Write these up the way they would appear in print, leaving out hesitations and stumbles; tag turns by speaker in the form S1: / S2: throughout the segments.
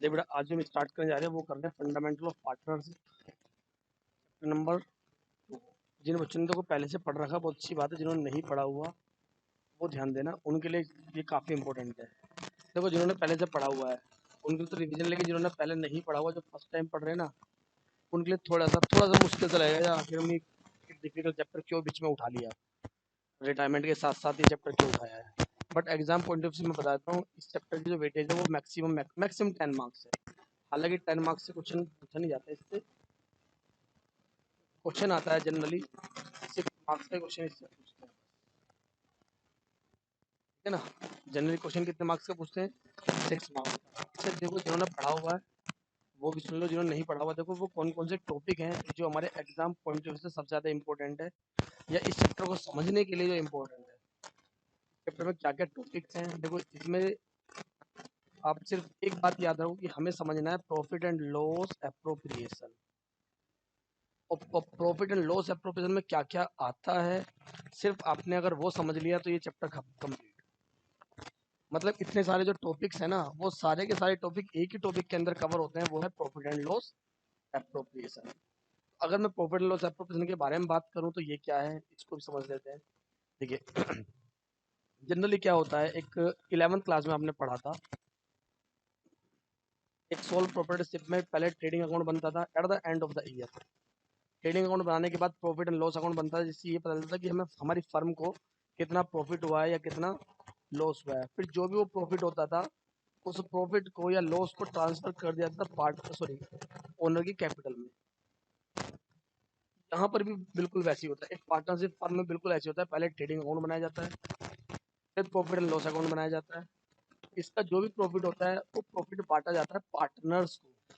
S1: ये बेटा आज जो हम स्टार्ट करने जा रहे हैं वो कर रहे हैं फंडामेंटल ऑफ पार्टनरशिप नंबर 2। जिन बच्चों ने तो पहले से पढ़ रखा बहुत अच्छी बात है, जिन्होंने नहीं पढ़ा हुआ वो ध्यान देना, उनके लिए ये काफ़ी इंपॉर्टेंट है। देखो जिन्होंने पहले से पढ़ा हुआ है उनके लिए तो रिवीजन, लेकिन जिन्होंने पहले नहीं पढ़ा हुआ जो फर्स्ट टाइम पढ़ रहे हैं ना उनके लिए थोड़ा सा मुश्किल से लगेगा, आखिर हमने डिफिकल्ट चैप्टर क्यों बीच में उठा लिया, रिटायरमेंट के साथ साथ ये चैप्टर क्यों उठाया है। But exam point of view से मैं बताता हूँ इस चैप्टर की जो वेटेज है वो मैक्सिमम 10 मार्क्स है। हालांकि 10 मार्क्स से क्वेश्चन पूछा नहीं जाता, इससे क्वेश्चन आता है जनरली 6 मार्क्स का क्वेश्चन इससे पूछते हैं, ठीक है ना। जनरली क्वेश्चन कितने मार्क्स का पूछते हैं, 6 मार्क्स का। अच्छा देखो जिन्होंने पढ़ा हुआ है वो भी सुन लो, जिन्होंने नहीं पढ़ा हुआ देखो वो कौन कौन से टॉपिक हैं जो हमारे एग्जाम पॉइंट ऑफ व्यू से सबसे ज़्यादा इंपॉर्टेंट है, या इस चैप्टर को समझने के लिए जो इम्पोर्टेंट है। चैप्टर में क्या क्या टॉपिक्स हैं देखो, इसमें आप सिर्फ एक बात याद रखो कि हमें समझना है प्रॉफिट एंड लॉस एप्रोप्रिएशन। और प्रॉफिट एंड लॉस एप्रोप्रिएशन में क्या क्या आता है, सिर्फ आपने अगर वो समझ लिया तो ये चैप्टर कंप्लीट। मतलब इतने सारे जो टॉपिक्स हैं ना वो सारे के सारे टॉपिक एक ही टॉपिक के अंदर कवर होते हैं, वो है प्रॉफिट एंड लॉस एप्रोप्रिएशन। अगर मैं प्रॉफिट एंड लॉस एप्रोप्रिएशन के बारे में बात करूं तो ये क्या है इसको भी समझ लेते हैं। देखिए जनरली क्या होता है, एक 11th क्लास में आपने पढ़ा था, एक सोल प्रोप्राइटरशिप में पहले ट्रेडिंग अकाउंट बनता था eight the end of the year. Trading account बनाने के बाद प्रॉफिट एंड लॉस अकाउंट बनता है, जिससे ये पता चलता है कि हमें हमारी फर्म को कितना प्रॉफिट हुआ है या कितना लॉस हुआ है। फिर जो भी वो प्रॉफिट होता था उस प्रॉफिट को या लॉस को ट्रांसफर कर दिया था ओनर की कैपिटल में। यहाँ पर भी बिल्कुल वैसे ही होता है, एक पार्टनरशिप फर्म में बिल्कुल ऐसे होता है, पहले ट्रेडिंग अकाउंट बनाया जाता है, फिर प्रॉफिट एंड लॉस अकाउंट बनाया जाता है। इसका जो भी प्रॉफिट होता है वो प्रॉफिट बांटा जाता है पार्टनर्स को।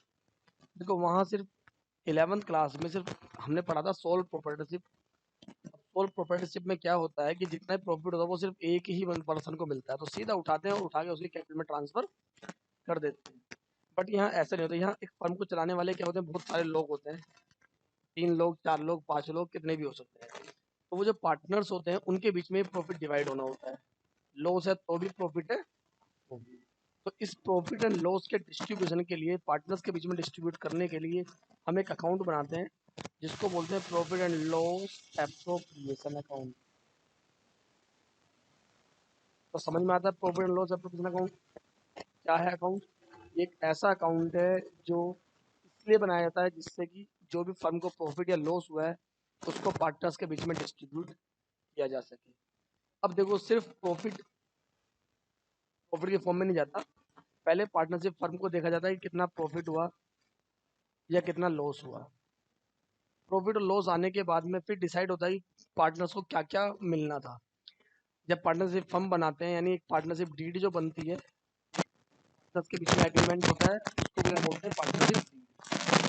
S1: देखो वहाँ सिर्फ 11th क्लास में सिर्फ हमने पढ़ा था सोल प्रोप्राइटरशिप। सोल प्रोप्राइटरशिप में क्या होता है कि जितना प्रॉफिट होता है वो सिर्फ एक ही पर्सन को मिलता है, तो सीधा उठाते हैं और उठा के उसकी कैपिटल में ट्रांसफर कर देते हैं। बट यहाँ ऐसा नहीं होता, यहाँ एक फर्म को चलाने वाले क्या होते हैं, बहुत सारे लोग होते हैं, 3 लोग 4 लोग 5 लोग कितने भी हो सकते हैं। तो वो जो पार्टनर्स होते हैं उनके बीच में प्रॉफिट डिवाइड होना होता है, लॉस है तो भी प्रॉफिट है वो भी। तो इस प्रॉफिट एंड लॉस के डिस्ट्रीब्यूशन के लिए पार्टनर्स के बीच में डिस्ट्रीब्यूट करने के लिए हम एक अकाउंट बनाते हैं जिसको बोलते हैं profit and loss appropriation account. तो समझ में आता है profit and loss appropriation account क्या है। अकाउंट एक ऐसा अकाउंट है जो इसलिए बनाया जाता है जिससे कि जो भी फर्म को प्रॉफिट या लॉस हुआ है उसको पार्टनर्स के बीच में डिस्ट्रीब्यूट किया जा सके। अब देखो सिर्फ प्रॉफिट प्रॉफिट के फॉर्म में नहीं जाता, पहले पार्टनरशिप फर्म को देखा जाता है कि कितना प्रॉफिट हुआ या कितना लॉस हुआ। प्रॉफिट और लॉस आने के बाद में फिर डिसाइड होता है कि पार्टनर्स को क्या क्या मिलना था। जब पार्टनरशिप फर्म बनाते हैं यानी एक पार्टनरशिप डीड जो बनती है, पार्टनर्स के बीच में एग्रीमेंट होता है, उसको भी हम बोलते हैं पार्टनरशिप डीड।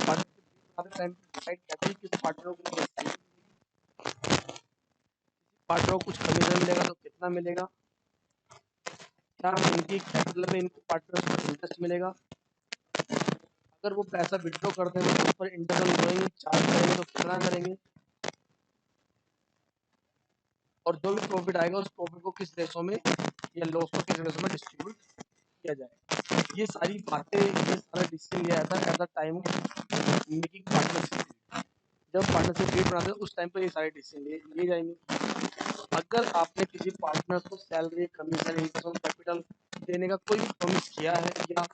S1: पार्टनरशिप डीड बनाते टाइम डिसाइड करते हैं किस पार्टनर को पार्टनर को कुछ कमीशन मिलेगा तो कितना मिलेगा, क्या उनकी कैपिटल में इनको पार्टनर्स को इंटरेस्ट मिलेगा, अगर वो पैसा विड्रॉ करते हैं तो उस पर इंटरेस्ट करेंगे, चार्ज करेंगे तो कितना करेंगे, और जो भी प्रॉफिट आएगा उस प्रॉफिट को किस देशों में या लॉस को किस देशों में डिस्ट्रीब्यूट किया जाए। ये सारी बातें, ये सारा डिसीजन लिया जाता है at the time of making partnership. जब पार्टनरशिप डीड बनाते हैं उस टाइम पर ये सारे डिसीजन लिए जाएंगे। अगर आपने किसी पार्टनर को सैलरी कमीशन इंटरेस्ट कैपिटल देने का कोई प्रॉमिस किया है या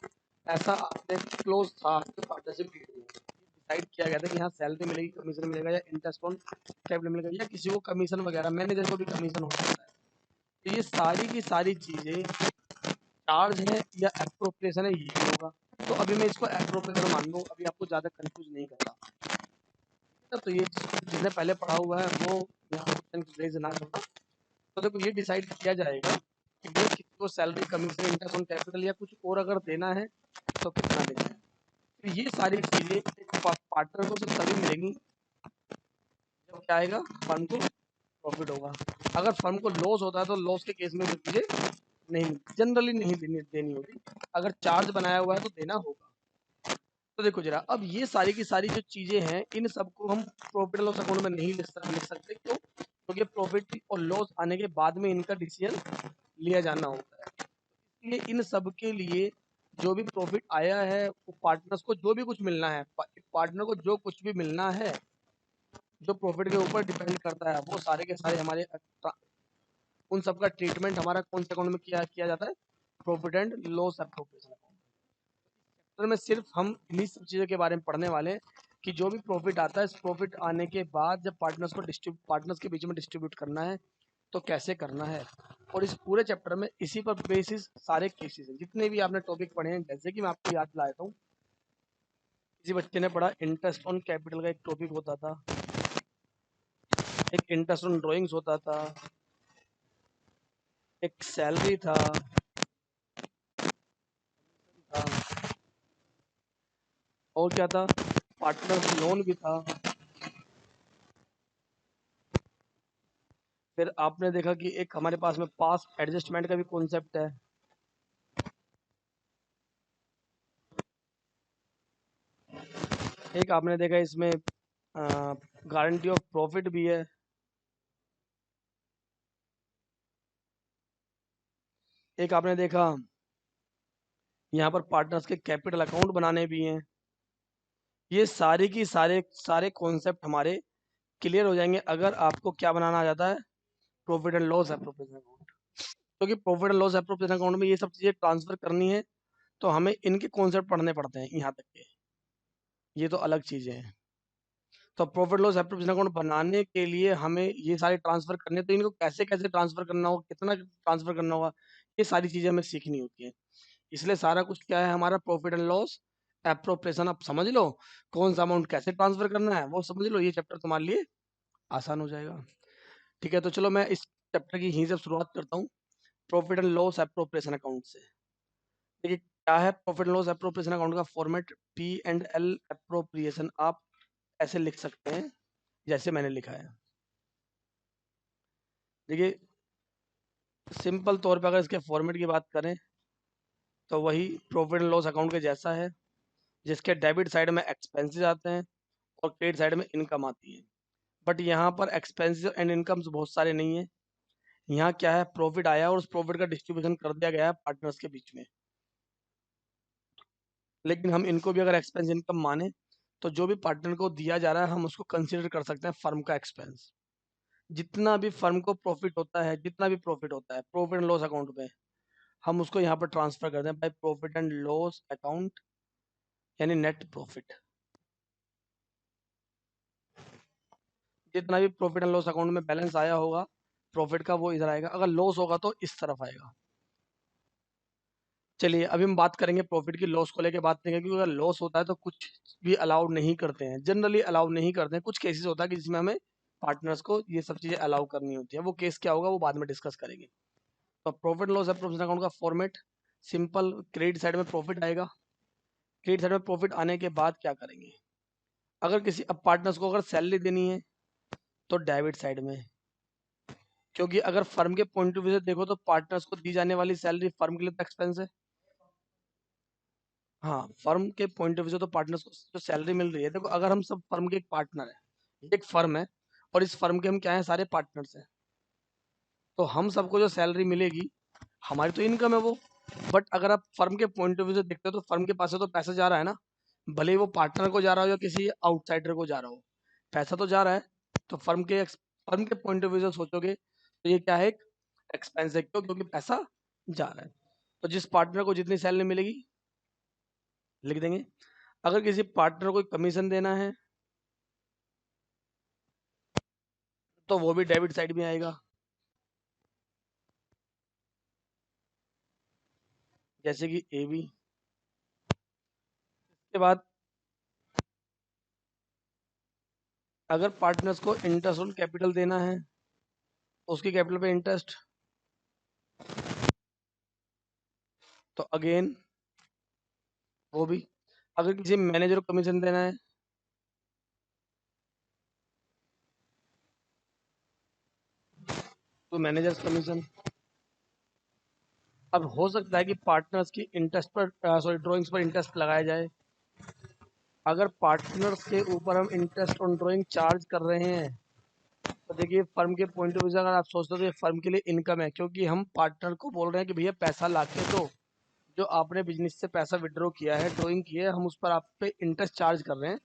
S1: ऐसा आपने क्लोज था पार्टनरशिप डीड में डिसाइड किया गया था कि हाँ सैलरी मिलेगी, कमीशन मिलेगा या इंटरेस्ट ऑन कैपिटल मिलेगा या किसी को कमीशन वगैरह, मैनेजर को भी कमीशन हो सकता है, तो ये सारी की सारी चीज़ें चार्ज है या एप्रोप्रिएशन है ये होगा। तो अभी मैं इसको एप्रोप्रिएशन मान लूँ, अभी आपको ज़्यादा कंफ्यूज नहीं करना। तो ये जिसने पहले पढ़ा हुआ है वो यहाँ क्वेश्चन रेज ना करना। तो देखो ये डिसाइड किया जाएगा कि वो किसी को salary commission interest on capital या कुछ और अगर देना है तो कितना देना है। तो ये सारी चीज़ें एक पार्टनर को सिर्फ तभी मिलेंगी जब क्या आएगा, फर्म को प्रॉफिट होगा। अगर फर्म को लॉस होता है तो लॉस के केस में चीज़ें नहीं जनरली नहीं देनी होती, अगर चार्ज बनाया हुआ है तो देना होगा। तो देखो जरा अब ये सारी की सारी जो चीज़ें हैं इन सबको हम प्रॉफिट लॉस अकाउंट में नहीं लिख सकते, क्यों? क्योंकि प्रॉफिट और लॉस आने के बाद में इनका डिसीजन लिया जाना होता है। इसलिए इन सब के लिए जो भी प्रॉफिट आया है वो पार्टनर्स को जो भी कुछ मिलना है, पार्टनर को जो कुछ भी मिलना है जो प्रॉफिट के ऊपर डिपेंड करता है, वो सारे के सारे हमारे उन सब का ट्रीटमेंट हमारा कौन से अकाउंट में किया किया जाता है, profit and loss appropriation account में। सिर्फ हम इन्हीं सब चीज़ों के बारे में पढ़ने वाले हैं कि जो भी प्रॉफिट आता है, इस प्रॉफिट आने के बाद जब पार्टनर्स के बीच में डिस्ट्रीब्यूट करना है तो कैसे करना है। और इस पूरे चैप्टर में इसी पर बेसिस सारे केसेस हैं, जितने भी आपने टॉपिक पढ़े हैं। जैसे कि मैं आपको याद दिलाता हूँ, किसी बच्चे ने पढ़ा इंटरेस्ट ऑन कैपिटल का एक टॉपिक होता था, एक इंटरेस्ट ऑन ड्राइंग्स होता था, एक सैलरी था, और क्या था, पार्टनर लोन भी था। फिर आपने देखा कि एक हमारे पास में पास एडजस्टमेंट का भी कॉन्सेप्ट है। एक आपने देखा इसमें गारंटी ऑफ प्रॉफिट भी है। एक आपने देखा यहाँ पर पार्टनर्स के कैपिटल अकाउंट बनाने भी हैं। ये सारे की सारे सारे कॉन्सेप्ट हमारे क्लियर हो जाएंगे अगर आपको क्या बनाना आ जाता है, profit and loss appropriation account. क्योंकि profit and loss appropriation account में ये सब चीज़ें ट्रांसफर करनी है तो हमें इनके कॉन्सेप्ट पढ़ने पड़ते हैं यहाँ तक के, ये तो अलग चीज़ें हैं। तो प्रॉफिट लॉस एप्रोप्रिएशन अकाउंट बनाने के लिए हमें ये सारे ट्रांसफर करने, तो इनको कैसे कैसे ट्रांसफर करना होगा, कितना ट्रांसफर करना होगा, ये सारी चीज़ें हमें सीखनी होती है। इसलिए सारा कुछ क्या है हमारा, प्रॉफिट एंड लॉस एप्रोप्रिएशन। आप समझ लो कौन सा अमाउंट कैसे ट्रांसफर करना है, वो समझ लो, ये चैप्टर तुम्हारे लिए आसान हो जाएगा। ठीक है, तो चलो मैं इस चैप्टर की यहीं से शुरुआत करता हूँ, profit and loss appropriation account से। देखिए क्या है profit and loss appropriation account का format, P and L appropriation आप ऐसे लिख सकते हैं जैसे मैंने लिखा है। देखिए सिंपल तौर पे अगर इसके फॉर्मेट की बात करें तो वही प्रॉफिट एंड लॉस अकाउंट के जैसा है, जिसके डेबिट साइड में एक्सपेंसेस आते हैं और क्रेडिट साइड में इनकम आती है। बट यहाँ पर एक्सपेंसेस एंड इनकम्स बहुत सारे नहीं है। यहाँ क्या है, प्रॉफिट आया और उस प्रॉफिट का डिस्ट्रीब्यूशन कर दिया गया है पार्टनर्स के बीच में। लेकिन हम इनको भी अगर एक्सपेंस इनकम माने तो जो भी पार्टनर को दिया जा रहा है हम उसको कंसिडर कर सकते हैं फर्म का एक्सपेंस। जितना भी फर्म को प्रॉफिट होता है, जितना भी प्रॉफिट होता है प्रॉफिट एंड लॉस अकाउंट में, हम उसको यहाँ पर ट्रांसफर करते हैं by profit and loss account, यानी नेट प्रॉफिट। जितना भी प्रॉफिट एंड लॉस अकाउंट में बैलेंस आया होगा प्रॉफिट का, वो इधर आएगा। अगर लॉस होगा तो इस तरफ आएगा। चलिए अभी हम बात करेंगे प्रॉफिट की, लॉस को लेके बात नहीं करेंगे, क्योंकि अगर लॉस होता है तो कुछ भी अलाउ नहीं करते हैं, जनरली अलाउ नहीं करते हैं। कुछ केसेस होता है कि जिसमें हमें पार्टनर्स को ये सब चीज़ें अलाउ करनी होती है, वो केस क्या होगा वो बाद में डिस्कस करेंगे। तो प्रॉफिट लॉस एप्रोप्रिएशन अकाउंट का फॉर्मेट सिंपल, क्रेडिट साइड में प्रॉफिट आएगा। क्रेडिट साइड में प्रॉफिट आने के बाद क्या करेंगे, अगर किसी अब पार्टनर्स को अगर सैलरी देनी है तो डेबिट साइड में, क्योंकि अगर फर्म के पॉइंट ऑफ व्यू से देखो तो पार्टनर्स को दी जाने वाली सैलरी फर्म के लिए तो एक्सपेंस है। हाँ, फर्म के पॉइंट ऑफ व्यू से तो पार्टनर्स को जो सैलरी मिल रही है, देखो अगर हम सब फर्म के एक पार्टनर है, एक फर्म है और इस फर्म के हम क्या है, सारे पार्टनर्स हैं, तो हम सबको जो सैलरी मिलेगी हमारी तो इनकम है वो। बट अगर आप फर्म के पॉइंट ऑफ व्यू से देखते हो तो फर्म के पास से तो पैसा जा रहा है ना, भले ही वो पार्टनर को जा रहा हो या किसी आउटसाइडर को जा रहा हो, पैसा तो जा रहा है। तो फर्म के पॉइंट ऑफ व्यू से सोचोगे तो ये क्या है, एक एक्सपेंस है। क्यों? क्योंकि पैसा जा रहा है। तो जिस पार्टनर को जितनी सैलरी मिलेगी लिख देंगे। अगर किसी पार्टनर को कमीशन देना है तो वो भी डेबिट साइड में आएगा। जैसे कि ए बी। के बाद अगर पार्टनर्स को इंटरेस्ट ऑन कैपिटल देना है, उसकी कैपिटल पे इंटरेस्ट, तो अगेन वो भी। अगर किसी मैनेजर को कमीशन देना है तो मैनेजर्स कमीशन। अब हो सकता है कि पार्टनर्स की इंटरेस्ट पर सॉरी ड्राइंग्स पर इंटरेस्ट लगाया जाए। अगर पार्टनर्स के ऊपर हम इंटरेस्ट ऑन ड्राइंग चार्ज कर रहे हैं तो देखिए फर्म के पॉइंट ऑफ व्यू से अगर आप सोचते हो तो ये फर्म के लिए इनकम है, क्योंकि हम पार्टनर को बोल रहे हैं कि भैया पैसा ला के दो, जो आपने बिजनेस से पैसा विड्रॉ किया है, ड्राइंग की है, हम उस पर आप पे इंटरेस्ट चार्ज कर रहे हैं,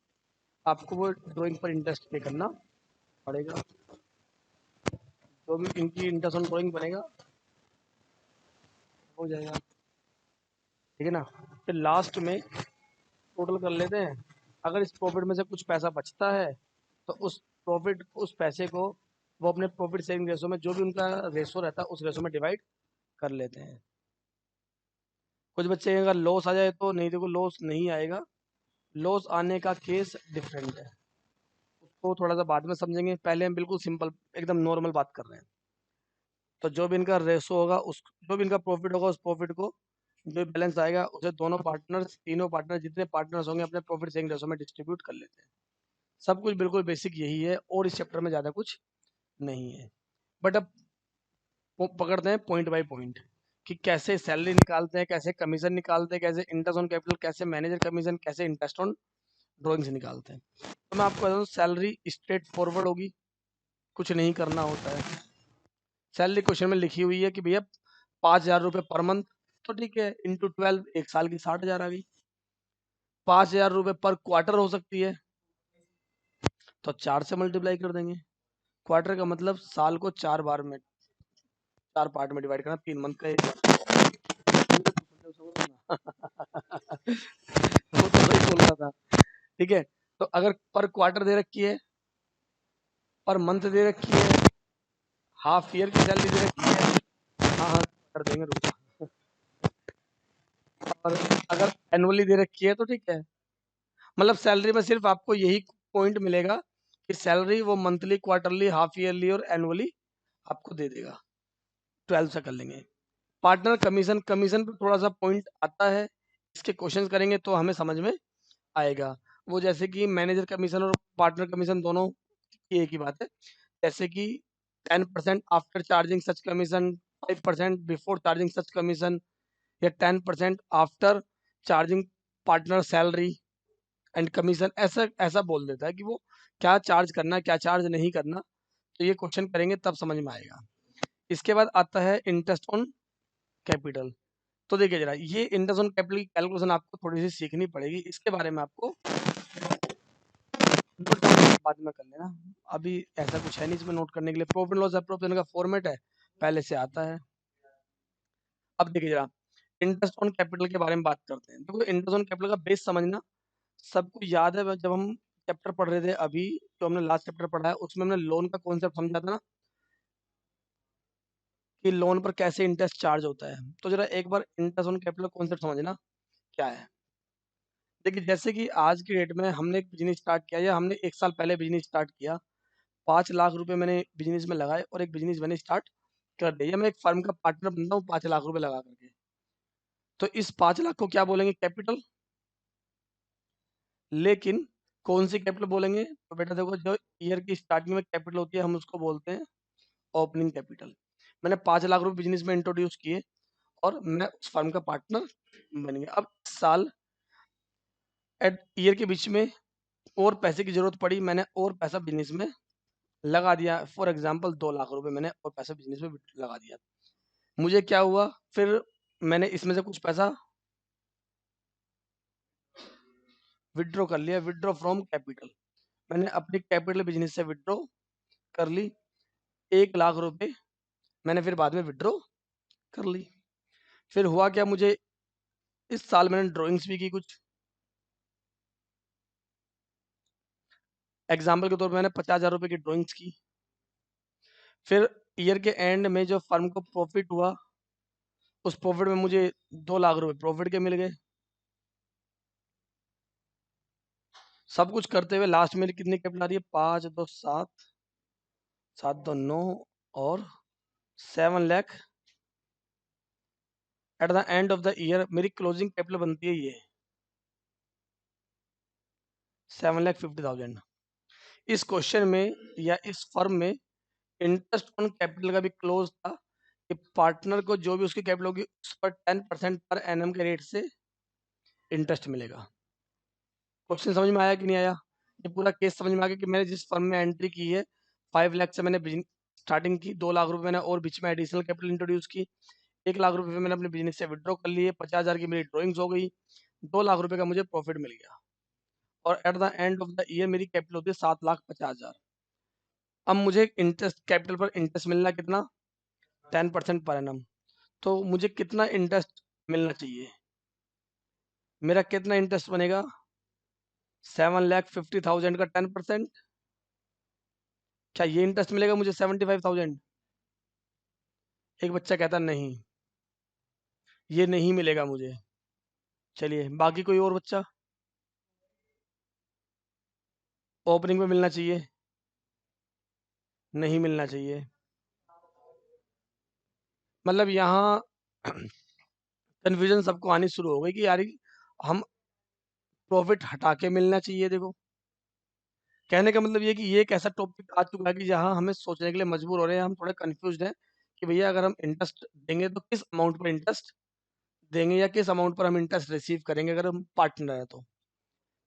S1: आपको वो ड्राइंग पर इंटरेस्ट पे करना पड़ेगा। जो भी इनकी इंटरेस्ट ऑन ड्राइंग बनेगा हो जाएगा, ठीक है ना। फिर लास्ट में टोटल कर लेते हैं। अगर इस प्रॉफिट में से कुछ पैसा बचता है तो उस पैसे को वो अपने प्रॉफिट सेविंग रेशो में, जो भी उनका रेशो रहता है उस रेशो में डिवाइड कर लेते हैं। कुछ बच्चे अगर लॉस आ जाए तो नहीं, देखो लॉस नहीं आएगा, लॉस आने का केस डिफरेंट है, उसको थोड़ा सा बाद में समझेंगे, पहले हम बिल्कुल सिंपल एकदम नॉर्मल बात कर रहे हैं। तो जो भी इनका रेशो होगा, उस जो भी इनका प्रॉफिट होगा, उस प्रॉफिट को जो बैलेंस आएगा उसे दोनों पार्टनर्स, तीनों पार्टनर जितने पार्टनर्स होंगे अपने प्रॉफिट शेयरिंग रेशो में डिस्ट्रीब्यूट कर लेते हैं। सब कुछ बिल्कुल बेसिक यही है और इस चैप्टर में ज़्यादा कुछ नहीं है। बट अब पकड़ते हैं पॉइंट बाय पॉइंट कि कैसे सैलरी निकालते हैं, कैसे कमीशन निकालते हैं, कैसे इंटरेस्ट ऑन कैपिटल, कैसे मैनेजर कमीशन, कैसे इंटरेस्ट ऑन ड्रॉइंग से निकालते हैं। तो मैं आपको बता दूं, सैलरी स्ट्रेट फॉरवर्ड होगी, कुछ नहीं करना होता है। सैलरी क्वेश्चन में लिखी हुई है कि भैया 5,000 रुपये पर मंथ, तो ठीक है, इंटू 12 एक साल की 60,000 आ गई। 5,000 रुपये पर क्वार्टर हो सकती है, तो 4 से मल्टीप्लाई कर देंगे। क्वार्टर का मतलब साल को 4 बार में, 4 पार्ट में डिवाइड करना, 3 मंथ का एक वो तो सही बोल रहा था, ठीक है। तो अगर पर क्वार्टर दे रखी है, पर मंथ दे रखी है, हाफ ईयर की सैलरी दे रखी है, हाँ हाँ कर देंगे, रुको। और अगर एनुअली दे रखी है तो ठीक है, मतलब सैलरी में सिर्फ आपको यही पॉइंट मिलेगा कि सैलरी वो मंथली, क्वार्टरली, हाफ ईयरली और एनुअली आपको दे देगा। 12 से कर लेंगे। पार्टनर कमीशन, कमीशन पे थोड़ा सा पॉइंट आता है, इसके क्वेश्चंस करेंगे तो हमें समझ में आएगा। वो जैसे कि मैनेजर कमीशन और पार्टनर कमीशन दोनों की एक ही बात है। जैसे कि 10% आफ्टर चार्जिंग सच कमीशन, 5% बिफोर चार्जिंग सच कमीशन, या 10% after charging partner salary and commission, ऐसा ऐसा बोल देता है कि वो क्या चार्ज करना है, क्या चार्ज नहीं करना। तो ये क्वेश्चन करेंगे तब समझ में आएगा। इसके बाद आता है इंटरेस्ट ऑन कैपिटल। तो देखिए जरा, ये इंटरेस्ट ऑन कैपिटल की कैलकुलेशन आपको थोड़ी सी सीखनी पड़ेगी, इसके बारे में आपको नोट बाद में कर लेना, अभी ऐसा कुछ है नहीं इसमें नोट करने के लिए। प्रॉफिट लॉस अप्रोप्रिएशन का फॉर्मेट है, पहले से आता है। अब देखिए जरा, इंटरेस्ट ऑन कैपिटल के बारे में बात करते हैं। देखो इंटरेस्ट ऑन कैपिटल का बेस समझना सबको याद है, जब हम चैप्टर पढ़ रहे थे अभी, जो हमने लास्ट चैप्टर पढ़ा है उसमें हमने लोन का कॉन्सेप्ट समझा था ना, कि लोन पर कैसे इंटरेस्ट चार्ज होता है। तो जरा एक बार इंटरेस्ट ऑन कैपिटल कॉन्सेप्ट समझना क्या है। देखिए जैसे कि आज की डेट में हमने एक बिजनेस स्टार्ट किया, या हमने एक साल पहले बिजनेस स्टार्ट किया, 5 लाख रुपए मैंने बिजनेस में लगाए और एक बिजनेस मैंने स्टार्ट कर दिया, या मैं एक फर्म का पार्टनर बनता हूँ 5 लाख रुपए लगा करके। तो इस 5 लाख को क्या बोलेंगे, कैपिटल। लेकिन कौन सी कैपिटल बोलेंगे, तो बेटा देखो, जो ईयर की स्टार्टिंग में कैपिटल होती है हम उसको बोलते हैं ओपनिंग कैपिटल। मैंने 5 लाख रुपए बिजनेस में इंट्रोड्यूस किए और मैं उस फर्म का पार्टनर बन गया। अब साल एट ईयर के बीच में और पैसे की जरूरत पड़ी, मैंने और पैसा बिजनेस में लगा दिया। फॉर एग्जाम्पल 2 लाख रुपए मैंने और पैसा बिजनेस में लगा दिया। मुझे क्या हुआ, फिर मैंने इसमें से कुछ पैसा विड्रॉ कर लिया, विड्रॉ फ्रॉम कैपिटल। मैंने अपनी कैपिटल बिजनेस से विड्रॉ कर ली, 1 लाख रुपए मैंने फिर बाद में विड्रॉ कर ली। फिर हुआ क्या, मुझे इस साल मैंने ड्राइंग्स भी की कुछ, एग्जाम्पल के तौर पर मैंने 50,000 रुपए की ड्राइंग्स की। फिर ईयर के एंड में जो फर्म को प्रॉफिट हुआ, उस प्रॉफिट में मुझे 2 लाख रुपए प्रॉफिट के मिल गए। सब कुछ करते हुए लास्ट में कितनी कैपिटल आ रही है, 5 2 7, 7 2 9 और 7 lakh. Eight the end of the year मेरी क्लोजिंग कैपिटल बनती है ये 7,50,000। इस क्वेश्चन में या इस फर्म में इंटरेस्ट ऑन कैपिटल का भी क्लोज था कि पार्टनर को जो भी उसकी कैपिटल होगी उस पर 10% पर एनएम के रेट से इंटरेस्ट मिलेगा। क्वेश्चन समझ में आया कि नहीं आया, ये पूरा केस समझ में आ गया कि मैंने जिस फर्म में एंट्री की है, 5 लाख से मैंने स्टार्टिंग की, 2 लाख रुपए मैंने और बीच में एडिशनल कैपिटल इंट्रोड्यूस की, 1 लाख रुपए मैंने अपने बिजनेस से विड्रॉ कर लिए, 50,000 की मेरी ड्रॉइंग्स हो गई, 2 लाख रुपए का मुझे प्रॉफिट मिल गया और eight the end of the year मेरी कैपिटल होती है 7,50,000। अब मुझे इंटरेस्ट, कैपिटल पर इंटरेस्ट मिलना कितना, 10% पर एनम। तो मुझे कितना इंटरेस्ट मिलना चाहिए, मेरा कितना इंटरेस्ट बनेगा, 7,50,000 का 10%। क्या ये इंटरेस्ट मिलेगा मुझे 75,000? एक बच्चा कहता नहीं, ये नहीं मिलेगा मुझे। चलिए बाकी कोई और बच्चा, ओपनिंग में मिलना चाहिए, नहीं मिलना चाहिए। मतलब यहाँ कन्फ्यूजन सबको आनी शुरू हो गई कि यार हम प्रॉफिट हटा के मिलना चाहिए। देखो कहने का मतलब ये कि ये एक ऐसा टॉपिक आ चुका है कि जहाँ हमें सोचने के लिए मजबूर हो रहे हैं, हम थोड़े कंफ्यूज हैं कि भैया अगर हम इंटरेस्ट देंगे तो किस अमाउंट पर इंटरेस्ट देंगे या किस अमाउंट पर हम इंटरेस्ट रिसीव करेंगे अगर हम पार्टनर है तो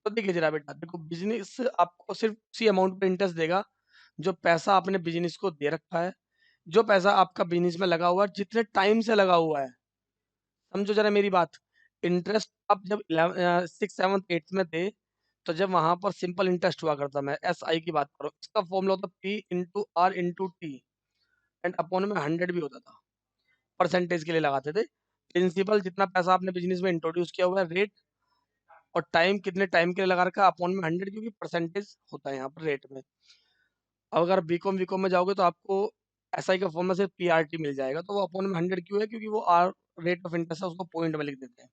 S1: देखिए जरा बेटा, देखो बिजनेस आपको सिर्फ उसी अमाउंट पे इंटरेस्ट देगा जो पैसा आपने बिजनेस को दे रखा है, जो पैसा आपका बिजनेस में लगा हुआ है, जितने टाइम से लगा हुआ है। समझो जरा मेरी बात। इंटरेस्ट आप जब 6th 7th 8th में थे तो जब वहां पर सिंपल इंटरेस्ट हुआ करता, मैं SI की बात करो, इसका फॉर्मूला होता P/R/T एंड अपॉन में 100 भी होता था। परसेंटेज के लिए लगाते थे। प्रिंसिपल जितना पैसा आपने बिजनेस में इंट्रोड्यूस किया हुआ है, रेट और टाइम कितने टाइम के लिए लगा रखा है, अपॉन में 100, क्योंकि परसेंटेज होता है यहाँ पर रेट में। अब अगर बीकॉम वीकॉम में जाओगे तो आपको SI का फॉर्मूला सिर्फ PRT मिल जाएगा, तो वो अपॉन में 100 क्यों है, क्योंकि वो आर रेट ऑफ इंटरेस्ट है, उसको पॉइंट में लिख देते हैं।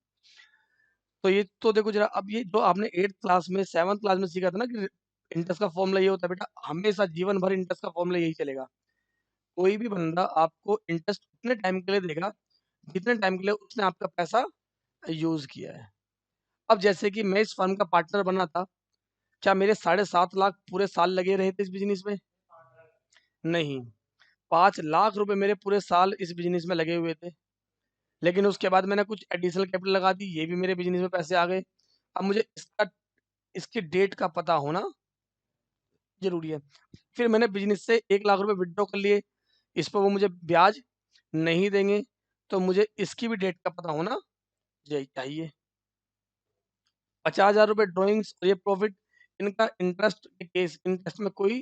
S1: तो ये तो देखो जरा, अब ये जो आपने 8th क्लास में 7th क्लास में सीखा था ना कि इंटरेस्ट का फॉर्मूला ये होता है बेटा, हमेशा जीवन भर इंटरेस्ट का फॉर्मूला यही चलेगा। कोई भी बंदा आपको इंटरेस्ट उतने टाइम के लिए देगा जितने टाइम के लिए उसने आपका पैसा यूज किया है। अब जैसे कि मैं इस फर्म का पार्टनर बना था, क्या मेरे 7.5 लाख पूरे साल लगे रहे थे इस बिजनेस में? नहीं, 5 लाख रुपए मेरे पूरे साल इस बिजनेस में लगे हुए थे। लेकिन उसके बाद मैंने कुछ एडिशनल कैपिटल लगा दी, ये भी मेरे बिजनेस में पैसे आ गए। अब मुझे इसकी डेट का पता होना जरूरी है। फिर मैंने बिजनेस से 1 लाख रुपए विड्रॉ कर लिए, इस पर वो मुझे ब्याज नहीं देंगे, तो मुझे इसकी भी डेट का पता होना चाहिए। 50,000 रुपए ड्रॉइंग्स और ये प्रॉफिट, इनका इंटरेस्ट के केस, इंटरेस्ट में कोई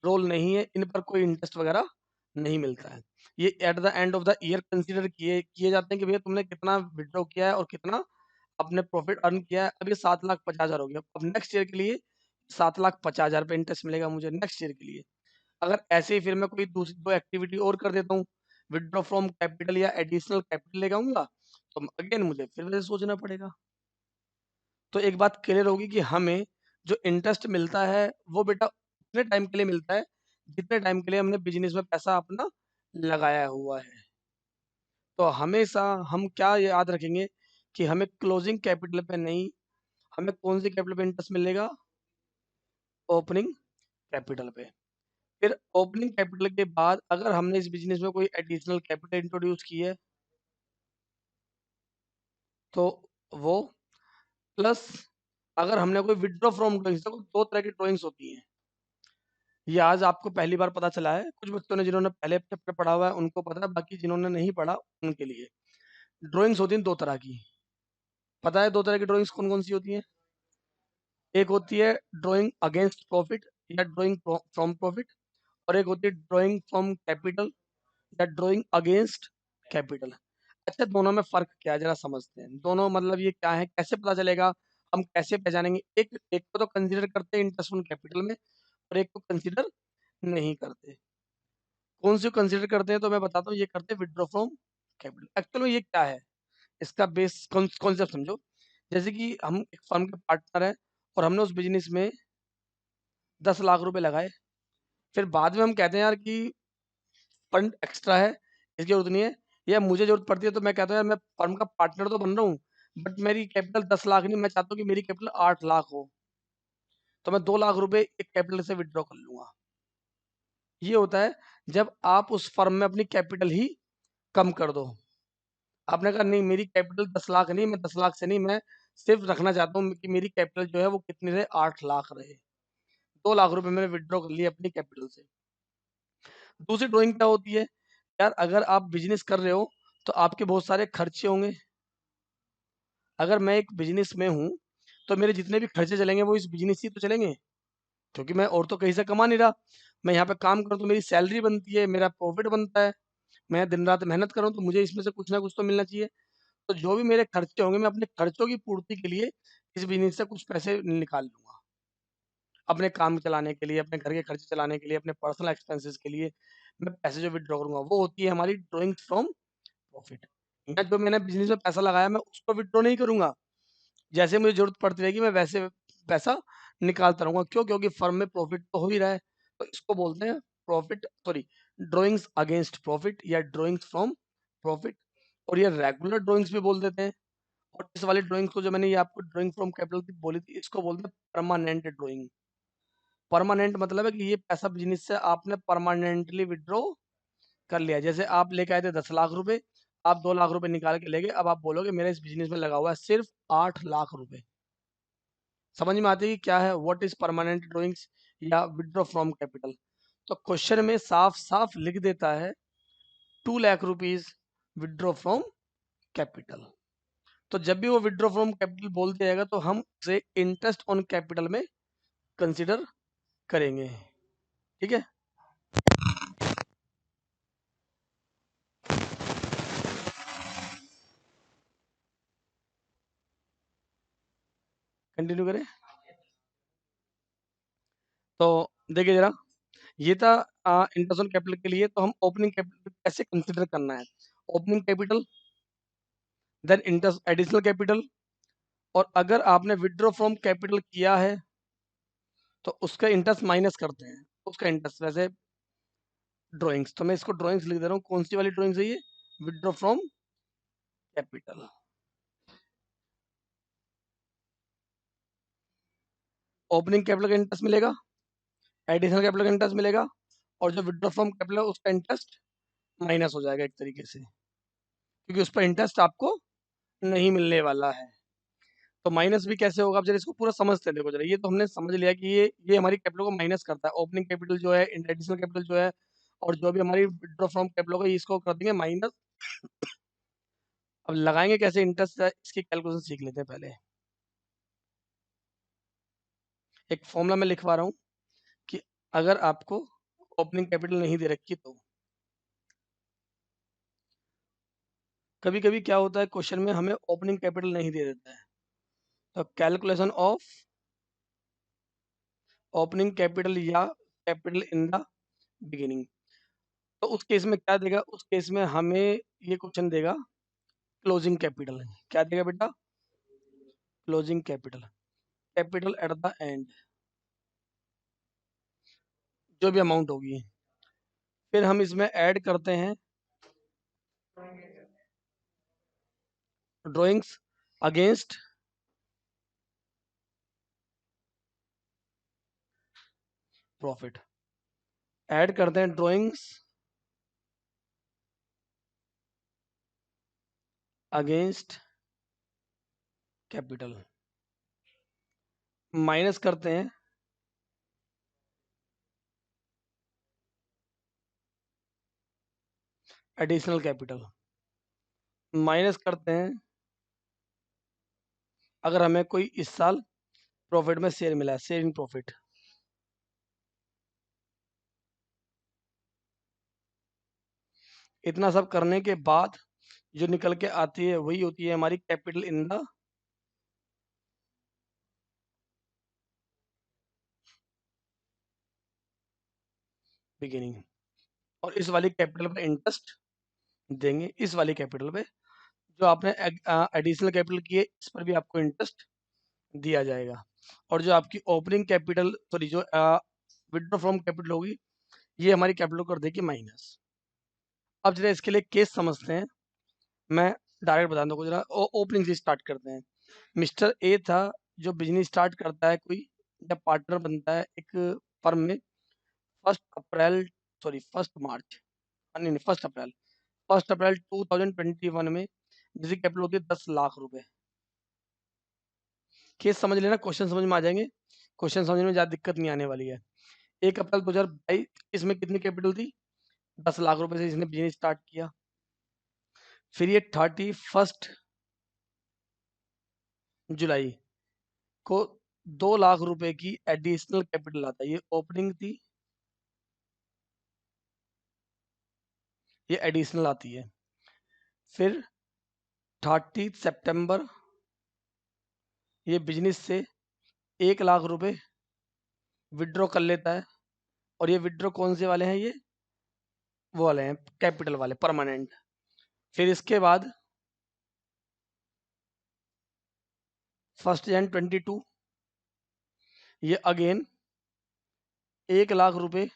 S1: रोल नहीं है, इन पर कोई इंटरेस्ट वगैरह नहीं मिलता है। ये eight the end of the year consider किए किए जाते हैं कि भैया तुमने कितना विड्रॉ किया है और कितना अपने प्रॉफिट अर्न किया है। अब ये 7,50,000 हो गया, अब नेक्स्ट ईयर के लिए 7,50,000 पे इंटरेस्ट मिलेगा मुझे नेक्स्ट ईयर के लिए। अगर ऐसे ही फिर मैं कोई दूसरी दो एक्टिविटी और कर देता हूँ, विड्रॉ फ्रॉम कैपिटल या एडिशनल कैपिटल लेके आऊंगा, तो अगेन मुझे फिर से सोचना पड़ेगा। तो एक बात क्लियर होगी कि हमें जो इंटरेस्ट मिलता है वो बेटा उतने टाइम के लिए मिलता है जितने टाइम के लिए हमने बिजनेस में पैसा अपना लगाया हुआ है। तो हमेशा हम क्या याद रखेंगे कि हमें क्लोजिंग कैपिटल पे नहीं, हमें कौन सी कैपिटल पे इंटरेस्ट मिलेगा, ओपनिंग कैपिटल पे। फिर ओपनिंग कैपिटल के बाद अगर हमने इस बिजनेस में कोई एडिशनल कैपिटल इंट्रोड्यूस की है तो वो, प्लस अगर हमने कोई विड्रॉ फ्रॉम ड्रॉइंग्स, देखो 2 तरह की ड्रॉइंग्स होती हैं, ये आज आपको पहली बार पता चला है। कुछ बच्चों ने जिन्होंने पहले चैप्टर पढ़ा हुआ है उनको पता है, बाकी जिन्होंने नहीं पढ़ा उनके लिए। ड्राइंग्स होती हैं 2 तरह की, पता है 2 तरह की ड्राइंग्स कौन कौन सी होती हैं? एक होती है ड्राइंग अगेंस्ट प्रॉफिट या ड्राइंग फ्रॉम प्रॉफिट, और एक होती है ड्राइंग फ्रॉम कैपिटल या ड्राइंग अगेंस्ट कैपिटल। अच्छा, दोनों में फर्क क्या है जरा समझते हैं। दोनों मतलब ये क्या है, कैसे पता चलेगा, हम कैसे पहचानेंगे? एक एक को तो कंसीडर करते हैं इंटरेस्ट ऑन कैपिटल में, और एक को कंसीडर नहीं करते। कौन सी कंसीडर करते हैं तो मैं बताता हूँ, ये करते हैं विड्रॉ फ्रॉम कैपिटल। एक्चुअली ये क्या है, इसका बेस कॉन्सेप्ट समझो। जैसे कि हम एक फर्म के पार्टनर हैं और हमने उस बिजनेस में 10 लाख रुपए लगाए, फिर बाद में हम कहते हैं यार कि फंड एक्स्ट्रा है, इसकी जरूरत नहीं है, या मुझे जरूरत पड़ती है तो मैं कहता हूँ यार मैं फर्म का पार्टनर तो बन रहा हूँ बट मेरी कैपिटल 10 लाख नहीं, मैं चाहता हूँ कि मेरी कैपिटल 8 लाख हो, तो मैं 2 लाख रुपए एक कैपिटल से विड्रॉ कर लूंगा। ये होता है जब आप उस फर्म में अपनी कैपिटल ही कम कर दो। आपने कहा नहीं मेरी कैपिटल 10 लाख नहीं, मैं 10 लाख से नहीं, मैं सिर्फ रखना चाहता हूँ कि मेरी कैपिटल जो है वो कितनी रहे, 8 लाख रहे। 2 लाख रुपए मैंने विड्रॉ कर लिए अपनी कैपिटल से। दूसरी ड्राइंग क्या होती है, यार अगर आप बिजनेस कर रहे हो तो आपके बहुत सारे खर्चे होंगे। अगर मैं एक बिजनेस में हूँ तो मेरे जितने भी खर्चे चलेंगे वो इस बिजनेस से तो चलेंगे, क्योंकि मैं और तो कहीं से कमा नहीं रहा। मैं यहाँ पे काम करूँ तो मेरी सैलरी बनती है, मेरा प्रॉफिट बनता है। मैं दिन रात मेहनत करूँ तो मुझे इसमें से कुछ ना कुछ तो मिलना चाहिए। तो जो भी मेरे खर्चे होंगे मैं अपने खर्चों की पूर्ति के लिए इस बिजनेस से कुछ पैसे निकाल लूंगा, अपने काम चलाने के लिए, अपने घर के खर्चे चलाने के लिए, अपने पर्सनल एक्सपेंसेस के लिए मैं पैसे जो विड्रॉ करूंगा वो होती है हमारी ड्रॉइंग फ्रॉम प्रॉफिट। मैं जो मैंने बिजनेस में पैसा लगाया मैं उसको विड्रॉ नहीं करूंगा, जैसे मुझे जरूरत पड़ती रहेगी मैं वैसे पैसा निकालता रहूंगा। क्यों? क्योंकि फर्म में प्रॉफिट तो हो ही रहा है। तो इसको बोलते हैं profit, sorry, drawings against profit या ड्रॉइंग्स फ्रॉम प्रॉफिट। और ये रेगुलर ड्रॉइंग्स भी बोल देते हैं। और इस वाली ड्राइंग्स को जो मैंने ये आपको ड्राइंग फ्रॉम कैपिटल बोली थी इसको बोलते हैं परमानेंट ड्राइंग। परमानेंट मतलब है कि ये पैसा बिजनेस से आपने परमानेंटली विड्रॉ कर लिया। जैसे आप लेके आए थे 10 लाख रुपए, आप 2 लाख रुपए निकाल के ले गए, अब आप बोलोगे मेरे इस बिजनेस में लगा हुआ है सिर्फ 8 लाख रुपए। समझ में आती है कि क्या है व्हाट इज परमानेंट ड्राइंग्स या विड्रॉ फ्रॉम कैपिटल। तो क्वेश्चन में साफ साफ लिख देता है 2 lakh rupees withdraw from capital. तो जब भी वो विड्रॉ फ्रॉम कैपिटल बोल दिया तो हम उसे इंटरेस्ट ऑन कैपिटल में कंसिडर करेंगे। ठीक है, कंटिन्यू करें। तो देखिए जरा, ये था इंटरेस्ट ऑन कैपिटल के लिए। तो हम ओपनिंग कैपिटल कैसे कंसिडर करना है, opening capital then interest additional capital. और अगर आपने विड्रॉ फ्रॉम कैपिटल किया है तो उसका इंटरेस्ट माइनस करते हैं, उसका इंटरेस्ट वैसे ड्राइंग्स। तो मैं इसको ड्राइंग्स लिख दे रहा हूँ। कौन सी वाली ड्राइंग्स है ये? Withdraw from capital. Opening capital का इंटरेस्ट मिलेगा, एडिशनल कैपिटल का इंटरेस्ट मिलेगा, और जो विड्रॉ फ्रॉम कैपिटल है उसका इंटरेस्ट माइनस हो जाएगा एक तरीके से, क्योंकि उस पर इंटरेस्ट आपको नहीं मिलने वाला है। तो माइनस भी कैसे होगा? आप जरा इसको पूरा समझते हैं। देखो जरा, ये तो हमने समझ लिया कि ये हमारी कैपिटल को माइनस करता है। ओपनिंग कैपिटल जो है, एडिशनल कैपिटल जो है, और जो भी हमारी विड्रॉ फ्रॉम कैपिटल होगा इसको कर देंगे माइनस। अब लगाएंगे कैसे इंटरेस्ट, इसकी कैलकुलेशन सीख लेते हैं पहले। एक फॉर्मूला मैं लिखवा रहा हूँ कि अगर आपको ओपनिंग कैपिटल नहीं दे रखी तो कभी कभी क्या होता है क्वेश्चन में हमें ओपनिंग कैपिटल नहीं दे देता है। तो कैलकुलेशन ऑफ ओपनिंग कैपिटल या कैपिटल इन द बिगिनिंग। तो उस केस में क्या देगा? उस केस में हमें ये क्वेश्चन देगा क्लोजिंग कैपिटल। क्या देगा बेटा? Closing capital, capital eight the and, जो भी अमाउंट होगी। फिर हम इसमें ऐड करते हैं ड्राइंग्स अगेंस्ट प्रॉफिट, ऐड करते हैं ड्राइंग्स अगेंस्ट कैपिटल, माइनस करते हैं एडिशनल कैपिटल, माइनस करते हैं अगर हमें कोई इस साल प्रॉफिट में शेयर मिला है, शेयर इन प्रॉफिट। इतना सब करने के बाद जो निकल के आती है वही होती है हमारी कैपिटल इन द बिगिनिंग। और इस वाली कैपिटल पे इंटरेस्ट देंगे, इस वाली कैपिटल पे जो आपने एडिशनल कैपिटल की है इस पर भी आपको इंटरेस्ट दिया जाएगा। और जो आपकी ओपनिंग कैपिटल, सॉरी, जो विड्रॉ फ्रॉम कैपिटल होगी ये हमारी कैपिटल कर देगी माइनस। अब जरा इसके लिए केस समझते हैं। मैं डायरेक्ट बता दूँ जरा, ओपनिंग से स्टार्ट करते हैं। मिस्टर ए था जो बिजनेस स्टार्ट करता है कोई, जब पार्टनर बनता है एक फर्म में 1 अप्रैल, सॉरी 1 मार्च, नहीं नहीं 1 अप्रैल, 1 अप्रैल 2021 में, जिसकी कैपिटल होती है 10 लाख रुपए। केस समझ लेना, क्वेश्चन समझ में आ जाएंगे। क्वेश्चन समझने में ज़्यादा दिक्कत नहीं आने वाली है। 1 अप्रैल 2022 इसमें कितनी कैपिटल थी? 10 लाख रुपए से इसने बिजनेस स्टार्ट किया। फिर ये 31 जुलाई को 2 लाख रुपए की एडिशनल कैपिटल आता है। ये ओपनिंग थी, ये एडिशनल आती है। फिर 30 सितंबर ये बिजनेस से 1 लाख रुपए विड्रॉ कर लेता है। और ये विड्रॉ कौन से वाले हैं? ये वो वाले हैं, कैपिटल वाले, परमानेंट। फिर इसके बाद 1 Jan 2022 ये अगेन 1 लाख रुपए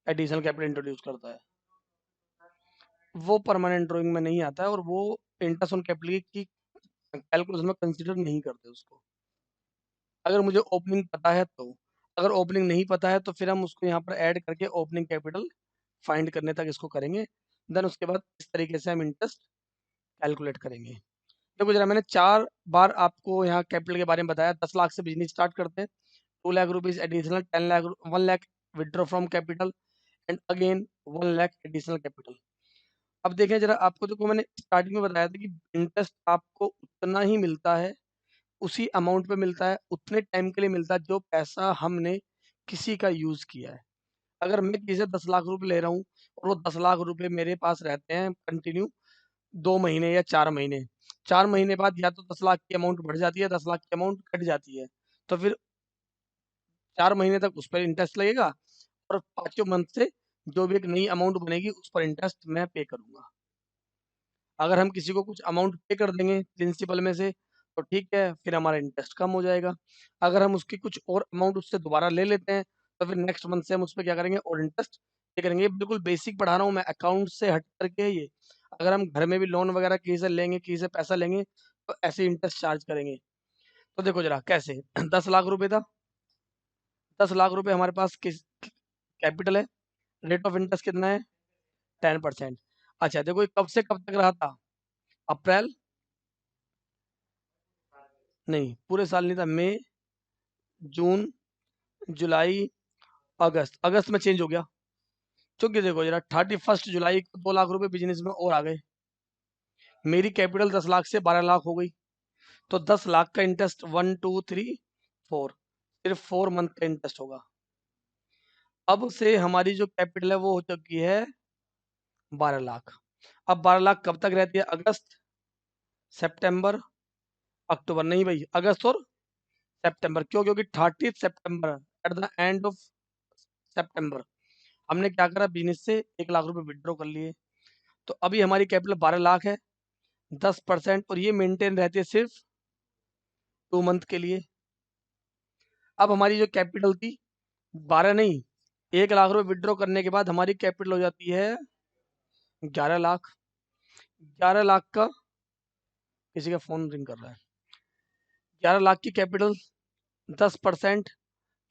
S1: एडिशनल कैपिटल इंट्रोड्यूस करता है। वो परमानेंट ड्राइंग में नहीं आता है और वो इंटरेस्ट ऑन कैपिटल की कैलकुलेशन में कंसीडर नहीं करते उसको, अगर मुझे ओपनिंग पता है तो। अगर ओपनिंग नहीं पता है तो फिर हम उसको यहाँ पर ऐड करके ओपनिंग कैपिटल फाइंड करने तक इसको करेंगे। देन उसके बाद इस तरीके से हम इंटरेस्ट कैलकुलेट करेंगे। देखो जरा, मैंने 4 बार आपको यहाँ कैपिटल के बारे में बताया। 10 लाख से बिजनेस स्टार्ट करते हैं, 2 lakh rupees additional, 10 lakh, 1 lakh withdraw from capital and again 1 lakh additional capital. अब देखें जरा, आपको देखो मैंने स्टार्टिंग में बताया था कि इंटरेस्ट आपको उतना ही मिलता है, उसी अमाउंट पे मिलता है, उतने टाइम के लिए मिलता है जो पैसा हमने किसी का यूज किया है। अगर मैं किसी से 10 लाख रुपए ले रहा हूँ और वो 10 लाख रुपए मेरे पास रहते हैं कंटिन्यू 2 महीने या 4 महीने, 4 महीने बाद या तो 10 लाख की अमाउंट बढ़ जाती है, 10 लाख की अमाउंट कट जाती है, तो फिर 4 महीने तक उस पर इंटरेस्ट लगेगा और 5वें मंथ से जो भी एक नई अमाउंट बनेगी उस पर इंटरेस्ट मैं पे करूंगा। अगर हम किसी को कुछ अमाउंट पे कर देंगे प्रिंसिपल में से तो ठीक है, फिर हमारा इंटरेस्ट कम हो जाएगा। अगर हम उसकी कुछ और अमाउंट उससे दोबारा ले लेते हैं तो फिर नेक्स्ट मंथ से हम उस पर क्या करेंगे, और इंटरेस्ट पे करेंगे। ये बिल्कुल बेसिक पढ़ा रहा हूँ मैं, अकाउंट से हट करके ये। अगर हम घर में भी लोन वगैरह किसी से लेंगे, किसी से पैसा लेंगे, तो ऐसे इंटरेस्ट चार्ज करेंगे। तो देखो जरा कैसे 10 लाख रुपए था, 10 लाख रुपए हमारे पास किस कैपिटल है, रेट ऑफ इंटरेस्ट कितना है? 10%। अच्छा देखो ये कब से कब तक रहा था? अप्रैल, नहीं पूरे साल नहीं था, मई, जून, जुलाई, अगस्त। अगस्त में चेंज हो गया, क्योंकि देखो जरा 31 जुलाई को 2 लाख रुपए बिजनेस में और आ गए। मेरी कैपिटल 10 लाख से 12 लाख हो गई, तो 10 लाख का इंटरेस्ट 1 2 3 4, सिर्फ 4 मंथ का इंटरेस्ट होगा। अब से हमारी जो कैपिटल है वो हो चुकी है 12 लाख। अब 12 लाख कब तक रहती है? अगस्त, सितंबर, अक्टूबर। नहीं भाई, अगस्त और सितंबर। क्यों? क्योंकि 30 सितंबर, एट द एंड ऑफ सितंबर, हमने क्या करा, बिजनेस से 1 लाख रुपए विड्रॉ कर लिए। तो अभी हमारी कैपिटल 12 लाख है, 10%, और ये मेंटेन रहती है सिर्फ 2 मंथ के लिए। अब हमारी जो कैपिटल थी 12 नहीं, 1 लाख रुपए विड्रॉ करने के बाद हमारी कैपिटल हो जाती है 11 लाख। 11 लाख का, किसी का फोन रिंग कर रहा है, 11 लाख की कैपिटल, 10%,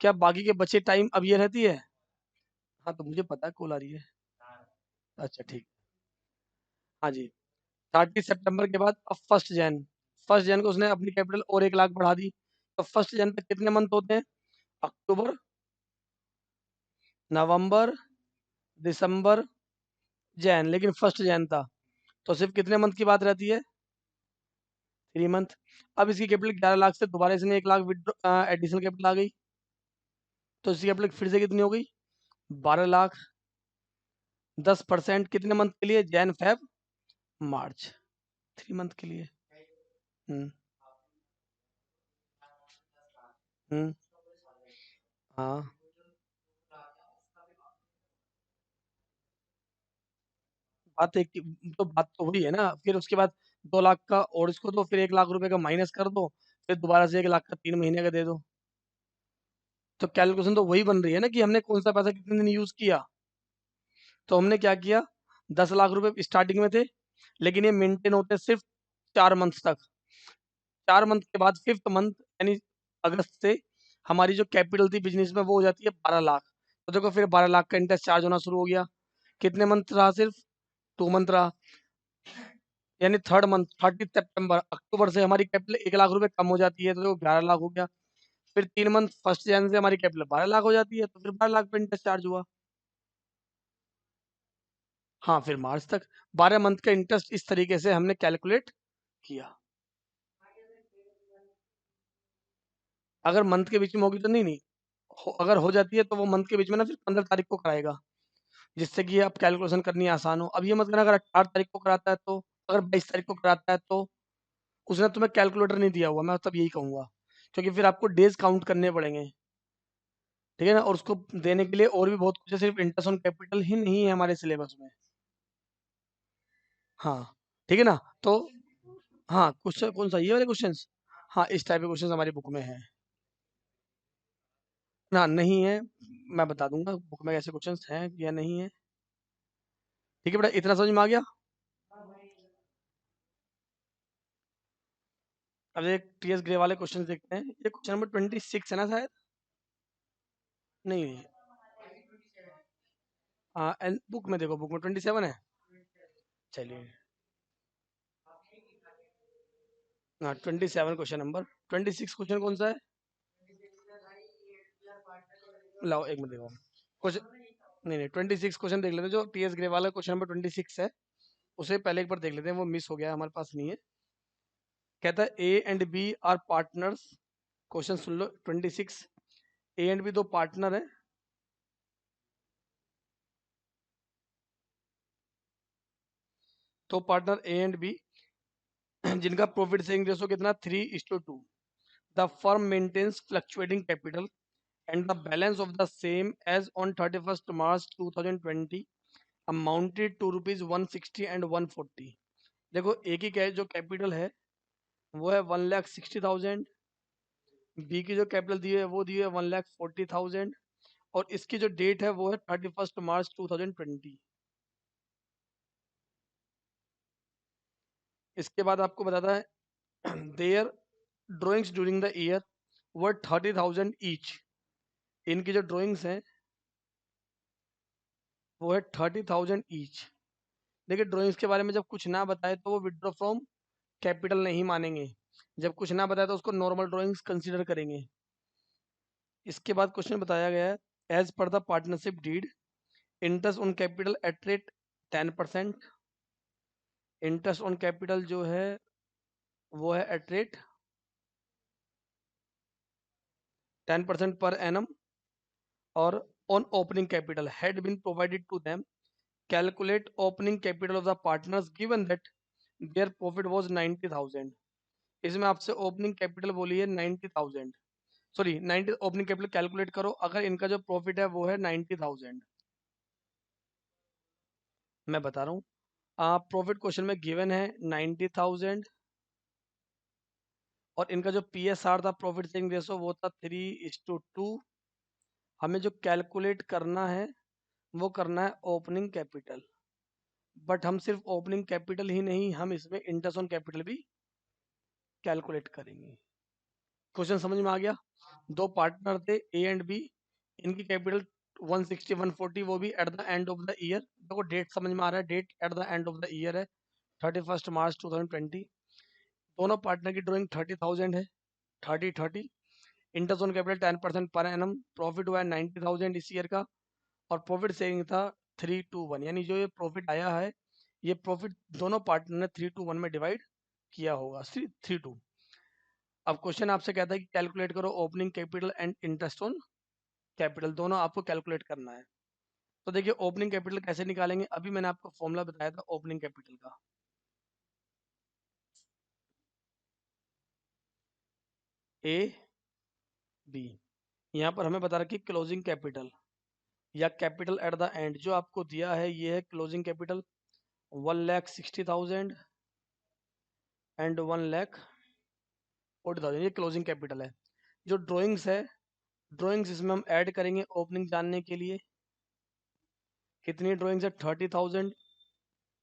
S1: क्या बाकी के बचे टाइम अब ये रहती है? हाँ तो मुझे पता है कॉल आ रही है। अच्छा ठीक, हाँ जी। 30 सितंबर के बाद अब 1 जैन को उसने अपनी कैपिटल और 1 लाख बढ़ा दी। तो 1 जैन तक कितने मंथ होते हैं? अक्टूबर, नवंबर, दिसंबर, जैन। लेकिन 1 जैन था तो सिर्फ कितने मंथ की बात रहती है? 3 मंथ। अब इसकी कैपिटल 11 लाख से दोबारा इसने 1 लाख विड्रॉ एडिशनल कैपिटल आ गई, तो इसकी कैपिटल फिर से कितनी हो गई? 12 लाख। 10% कितने मंथ के लिए? जैन, फेब, मार्च, 3 मंथ के लिए। हम्म। हम्म। हाँ, बात एक, तो बात तो हुई है ना। फिर उसके बाद 2 लाख का और इसको दो, फिर 1 लाख रुपए का माइनस कर दो, फिर दोबारा से 1 लाख का 3 महीने का दे दो। तो कैलकुलेशन तो वही बन रही है ना कि हमने कौन सा पैसा कितने दिन यूज किया। तो हमने क्या किया, 10 लाख रुपए स्टार्टिंग में थे, लेकिन ये मेंटेन होते सिर्फ 4 मंथ तक। 4 मंथ के बाद 5th मंथ यानी अगस्त से हमारी जो कैपिटल थी बिजनेस में वो हो जाती है 12 लाख। तो देखो फिर 12 लाख का इंटरेस्ट चार्ज होना शुरू हो गया। कितने मंथ रहा? सिर्फ 2 मंथ रहा, यानी 3rd मंथ 30 सितंबर, अक्टूबर से हमारी कैपिटल 1 लाख रुपए कम हो जाती है, तो देखो 11 लाख हो गया। फिर 3 मंथ 1 जैन से हमारी कैपिटल 12 लाख हो जाती है, तो फिर 12 लाख पे इंटरेस्ट चार्ज हुआ। हाँ, फिर मार्च तक 12 मंथ का इंटरेस्ट इस तरीके से हमने कैलकुलेट किया। अगर मंथ के बीच में होगी तो नहीं नहीं अगर हो जाती है तो वो मंथ के बीच में ना फिर 15 तारीख को कराएगा, जिससे कि आप कैलकुलेशन करनी आसान हो। अब ये मत करना अगर 18 तारीख को कराता है तो, अगर 22 तारीख को कराता है तो उसने तुम्हें कैलकुलेटर नहीं दिया हुआ, मैं तब यही कहूंगा, क्योंकि फिर आपको डेज काउंट करने पड़ेंगे, ठीक है ना। और उसको देने के लिए और भी बहुत कुछ है, सिर्फ इंटरेस्ट ऑन कैपिटल ही नहीं है हमारे सिलेबस में। हाँ, ठीक है ना। तो हाँ, क्वेश्चन कौन सा, ये वाले क्वेश्चंस? हाँ, इस टाइप के क्वेश्चंस हमारी बुक में है ना, नहीं है, मैं बता दूंगा बुक में ऐसे क्वेश्चंस हैं या नहीं है। ठीक है बेटा, इतना समझ में आ गया। अब एक टीएस ग्रे वाले क्वेश्चन देखते हैं। ये क्वेश्चन नंबर 26 है ना शायद, नहीं, हाँ बुक में देखो, बुक में 27 है। चलिए, हाँ 27 क्वेश्चन नंबर। 26 क्वेश्चन कौन सा है? लाओ एक मिनट देखो क्वेश्चन, नहीं नहीं 26 क्वेश्चन देख लेते हैं। जो टीएस ग्रे वाला क्वेश्चन नंबर 26 है उसे पहले एक बार देख लेते हैं, वो मिस हो गया हमारे पास नहीं है। कहता है A and B are partners. Question सुन लो 26। ए एंड बी दो पार्टनर है, तो पार्टनर ए एंड बी जिनका प्रॉफिट शेयरिंग रेशो कितना 3:2। The firm maintains fluctuating capital and the balance of the same as on 31st March 2020 amounted to rupees 160 and 140। देखो एक ही जो कैपिटल है वो है 1,60,000, बी की जो कैपिटल दी है वो दी है 1,40,000, और इसकी जो डेट है वो है 31st March 2020। इसके बाद आपको बताता है their drawings during the year were 30,000 each. इनकी जो ड्राइंग्स हैं वो है 30,000 ईच। देखिए ड्राइंग्स के बारे में जब कुछ ना बताए तो वो विड्रॉ फ्रॉम कैपिटल नहीं मानेंगे, जब कुछ ना बताया तो उसको नॉर्मल ड्राइंग्स कंसीडर करेंगे। इसके बाद क्वेश्चन बताया गया है as per the partnership deed interest on capital at rate 10%। Interest on capital जो है वो है एट रेट 10% पर एनम, और on opening capital had been provided to them calculate opening capital of the partners given that their profit was 90,000। इसमें आपसे opening capital बोली है 90,000, सॉरी 90 ओपनिंग कैपिटल कैलकुलेट करो अगर इनका जो प्रॉफिट है वो है 90,000। मैं बता रहा हूँ प्रॉफिट क्वेश्चन में गिवन है 90,000, और इनका जो पीएसआर था प्रॉफिट शेयरिंग रेशो वो था 3:2। हमें जो कैलकुलेट करना है वो करना है ओपनिंग कैपिटल, बट हम सिर्फ ओपनिंग कैपिटल ही नहीं, हम इसमें इंटरेस्ट ऑन कैपिटल भी कैलकुलेट करेंगे। क्वेश्चन समझ में आ गया। दो पार्टनर थे ए एंड बी, इनकी कैपिटल 160 140, वो भी at the end of the year. देखो डेट समझ में आ रहा है, date at the end of the year है 31st March 2020। दोनों पार्टनर की ड्राइंग 30,000 है, 30 इंटरेस्ट ऑन कैपिटल 10% पर एनम। प्रॉफिट हुआ है 90,000 इस ईयर का, और प्रॉफिट शेयरिंग था 3:1, यानी जो ये प्रॉफिट आया है ये प्रॉफिट दोनों पार्टनर ने 3:1 में डिवाइड किया होगा, 3:2। अब क्वेश्चन आपसे कहता है कि कैलकुलेट करो opening capital and interest on capital, दोनों आपको कैलकुलेट करना है। तो देखिए ओपनिंग कैपिटल कैसे निकालेंगे, अभी मैंने आपको फॉर्मूला बताया था ओपनिंग कैपिटल का। ए बी, यहाँ पर हमें बता रखी क्लोजिंग कैपिटल या कैपिटल एट द एंड, जो आपको दिया है ये है क्लोजिंग कैपिटल 1,60,000 एंड 1,40,000, ये क्लोजिंग कैपिटल है। जो ड्राइंग्स है, ड्राइंग्स इसमें हम ऐड करेंगे ओपनिंग जानने के लिए। कितनी ड्राइंग्स है 30,000,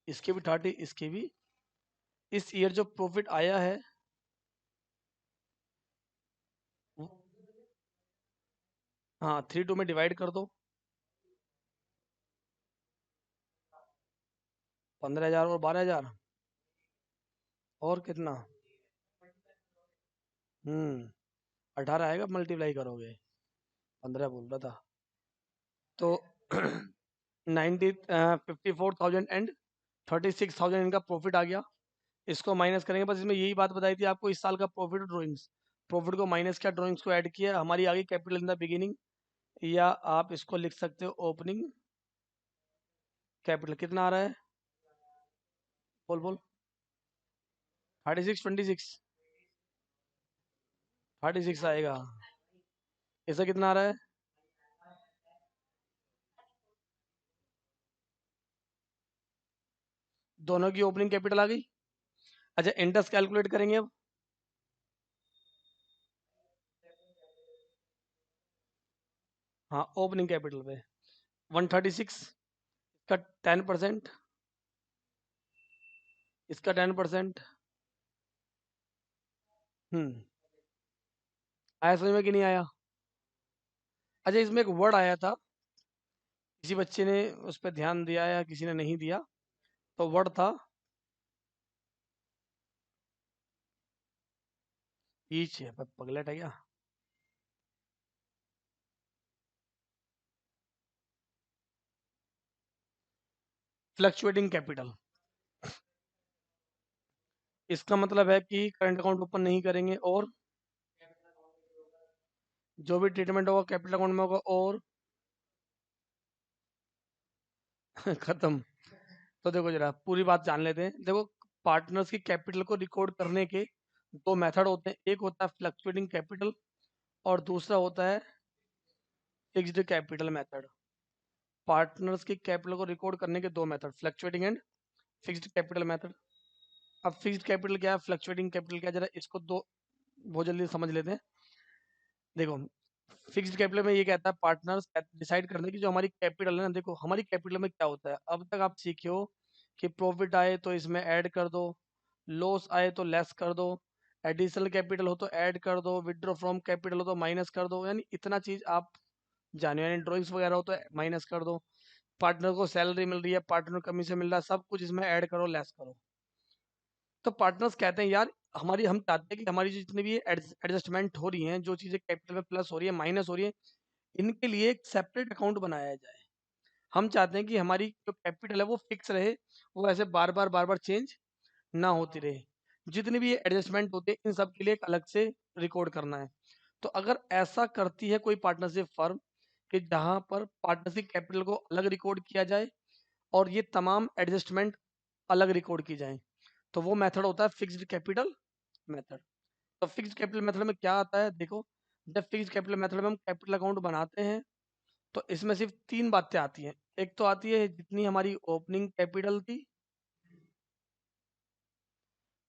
S1: इसके भी 30, इसके भी। इस ईयर जो प्रॉफिट आया है हाँ 3:2 में डिवाइड कर दो, 15,000 और 12,000, और कितना, 18 आएगा, मल्टीप्लाई करोगे, 15 बोल रहा था तो 54,000 एंड 36,000 इनका प्रॉफिट आ गया। इसको माइनस करेंगे, बस इसमें यही बात बताई थी आपको, इस साल का प्रॉफिट और ड्रॉइंग्स, प्रॉफिट को माइनस किया, ड्रॉइंग्स को ऐड किया, हमारी आ गई कैपिटल इन द बिगिनिंग, या आप इसको लिख सकते हो ओपनिंग कैपिटल। कितना आ रहा है, बोल बोल। 36, 26, 36 आएगा। इसका कितना आ रहा है, दोनों की ओपनिंग कैपिटल आ गई। अच्छा, इंटरेस्ट कैलकुलेट करेंगे अब। हाँ, ओपनिंग कैपिटल पे 136, इसका 10%, इसका 10%। हम्म, आया समझ में कि नहीं आया? अच्छा, इसमें एक वर्ड आया था, किसी बच्चे ने उस पर ध्यान दिया या किसी ने नहीं दिया, तो वर्ड था ईच है, पगलेट है क्या? Fluctuating capital. इसका मतलब है कि करंट अकाउंट ओपन नहीं करेंगे और जो भी ट्रीटमेंट होगा कैपिटल अकाउंट में होगा और खत्म। तो देखो जरा पूरी बात जान लेते हैं। देखो, पार्टनर्स की कैपिटल को रिकॉर्ड करने के दो मेथड होते हैं, एक होता है फ्लक्चुएटिंग कैपिटल और दूसरा होता है फिक्स्ड कैपिटल मेथड। पार्टनर्स की कैपिटल को रिकॉर्ड करने के दो method, fluctuating and fixed capital method. अब फिक्स्ड कैपिटल क्या है, फ्लक्चुएटिंग कैपिटल क्या है, जरा इसको दो बहुत जल्दी समझ लेते हैं। देखो, फिक्स्ड कैपिटल में ये कहता है पार्टनर्स डिसाइड करने की जो हमारी कैपिटल है ना, देखो हमारी कैपिटल में क्या होता है, अब तक आप सीखे हो कि प्रॉफिट आए तो इसमें ऐड कर दो, लॉस आए तो लेस कर दो, एडिशनल कैपिटल हो तो ऐड कर दो, विड्रॉ फ्रॉम कैपिटल हो तो माइनस कर दो, यानी इतना चीज आप जाने, यानी ड्रॉइंग्स वगैरह हो तो माइनस कर दो, पार्टनर को सैलरी मिल रही है, पार्टनर कमीशन मिल रहा है, सब कुछ इसमें ऐड करो, लेस करो। तो पार्टनर्स कहते हैं यार, हमारी हम चाहते हैं कि हमारी जो जितनी भी एडजस्टमेंट हो रही हैं, जो चीजें कैपिटल में प्लस हो रही है माइनस हो रही है, इनके लिए एक सेपरेट अकाउंट बनाया जाए। हम चाहते हैं कि हमारी जो कैपिटल है वो फिक्स रहे, वो ऐसे बार बार चेंज ना होती रहे, जितनी भी एडजस्टमेंट होती है इन सब के लिए एक अलग से रिकॉर्ड करना है। तो अगर ऐसा करती है कोई पार्टनरशिप फर्म कि जहां पर पार्टनरशिप कैपिटल को अलग रिकॉर्ड किया जाए और ये तमाम एडजस्टमेंट अलग रिकॉर्ड की जाए, तो वो मेथड होता है फिक्स्ड कैपिटल मेथड। तो फिक्स्ड कैपिटल मेथड में क्या आता है, देखो, जब फिक्स्ड कैपिटल मेथड में हम कैपिटल अकाउंट बनाते हैं तो इसमें सिर्फ तीन बातें आती हैं। एक तो आती है जितनी हमारी ओपनिंग कैपिटल थी,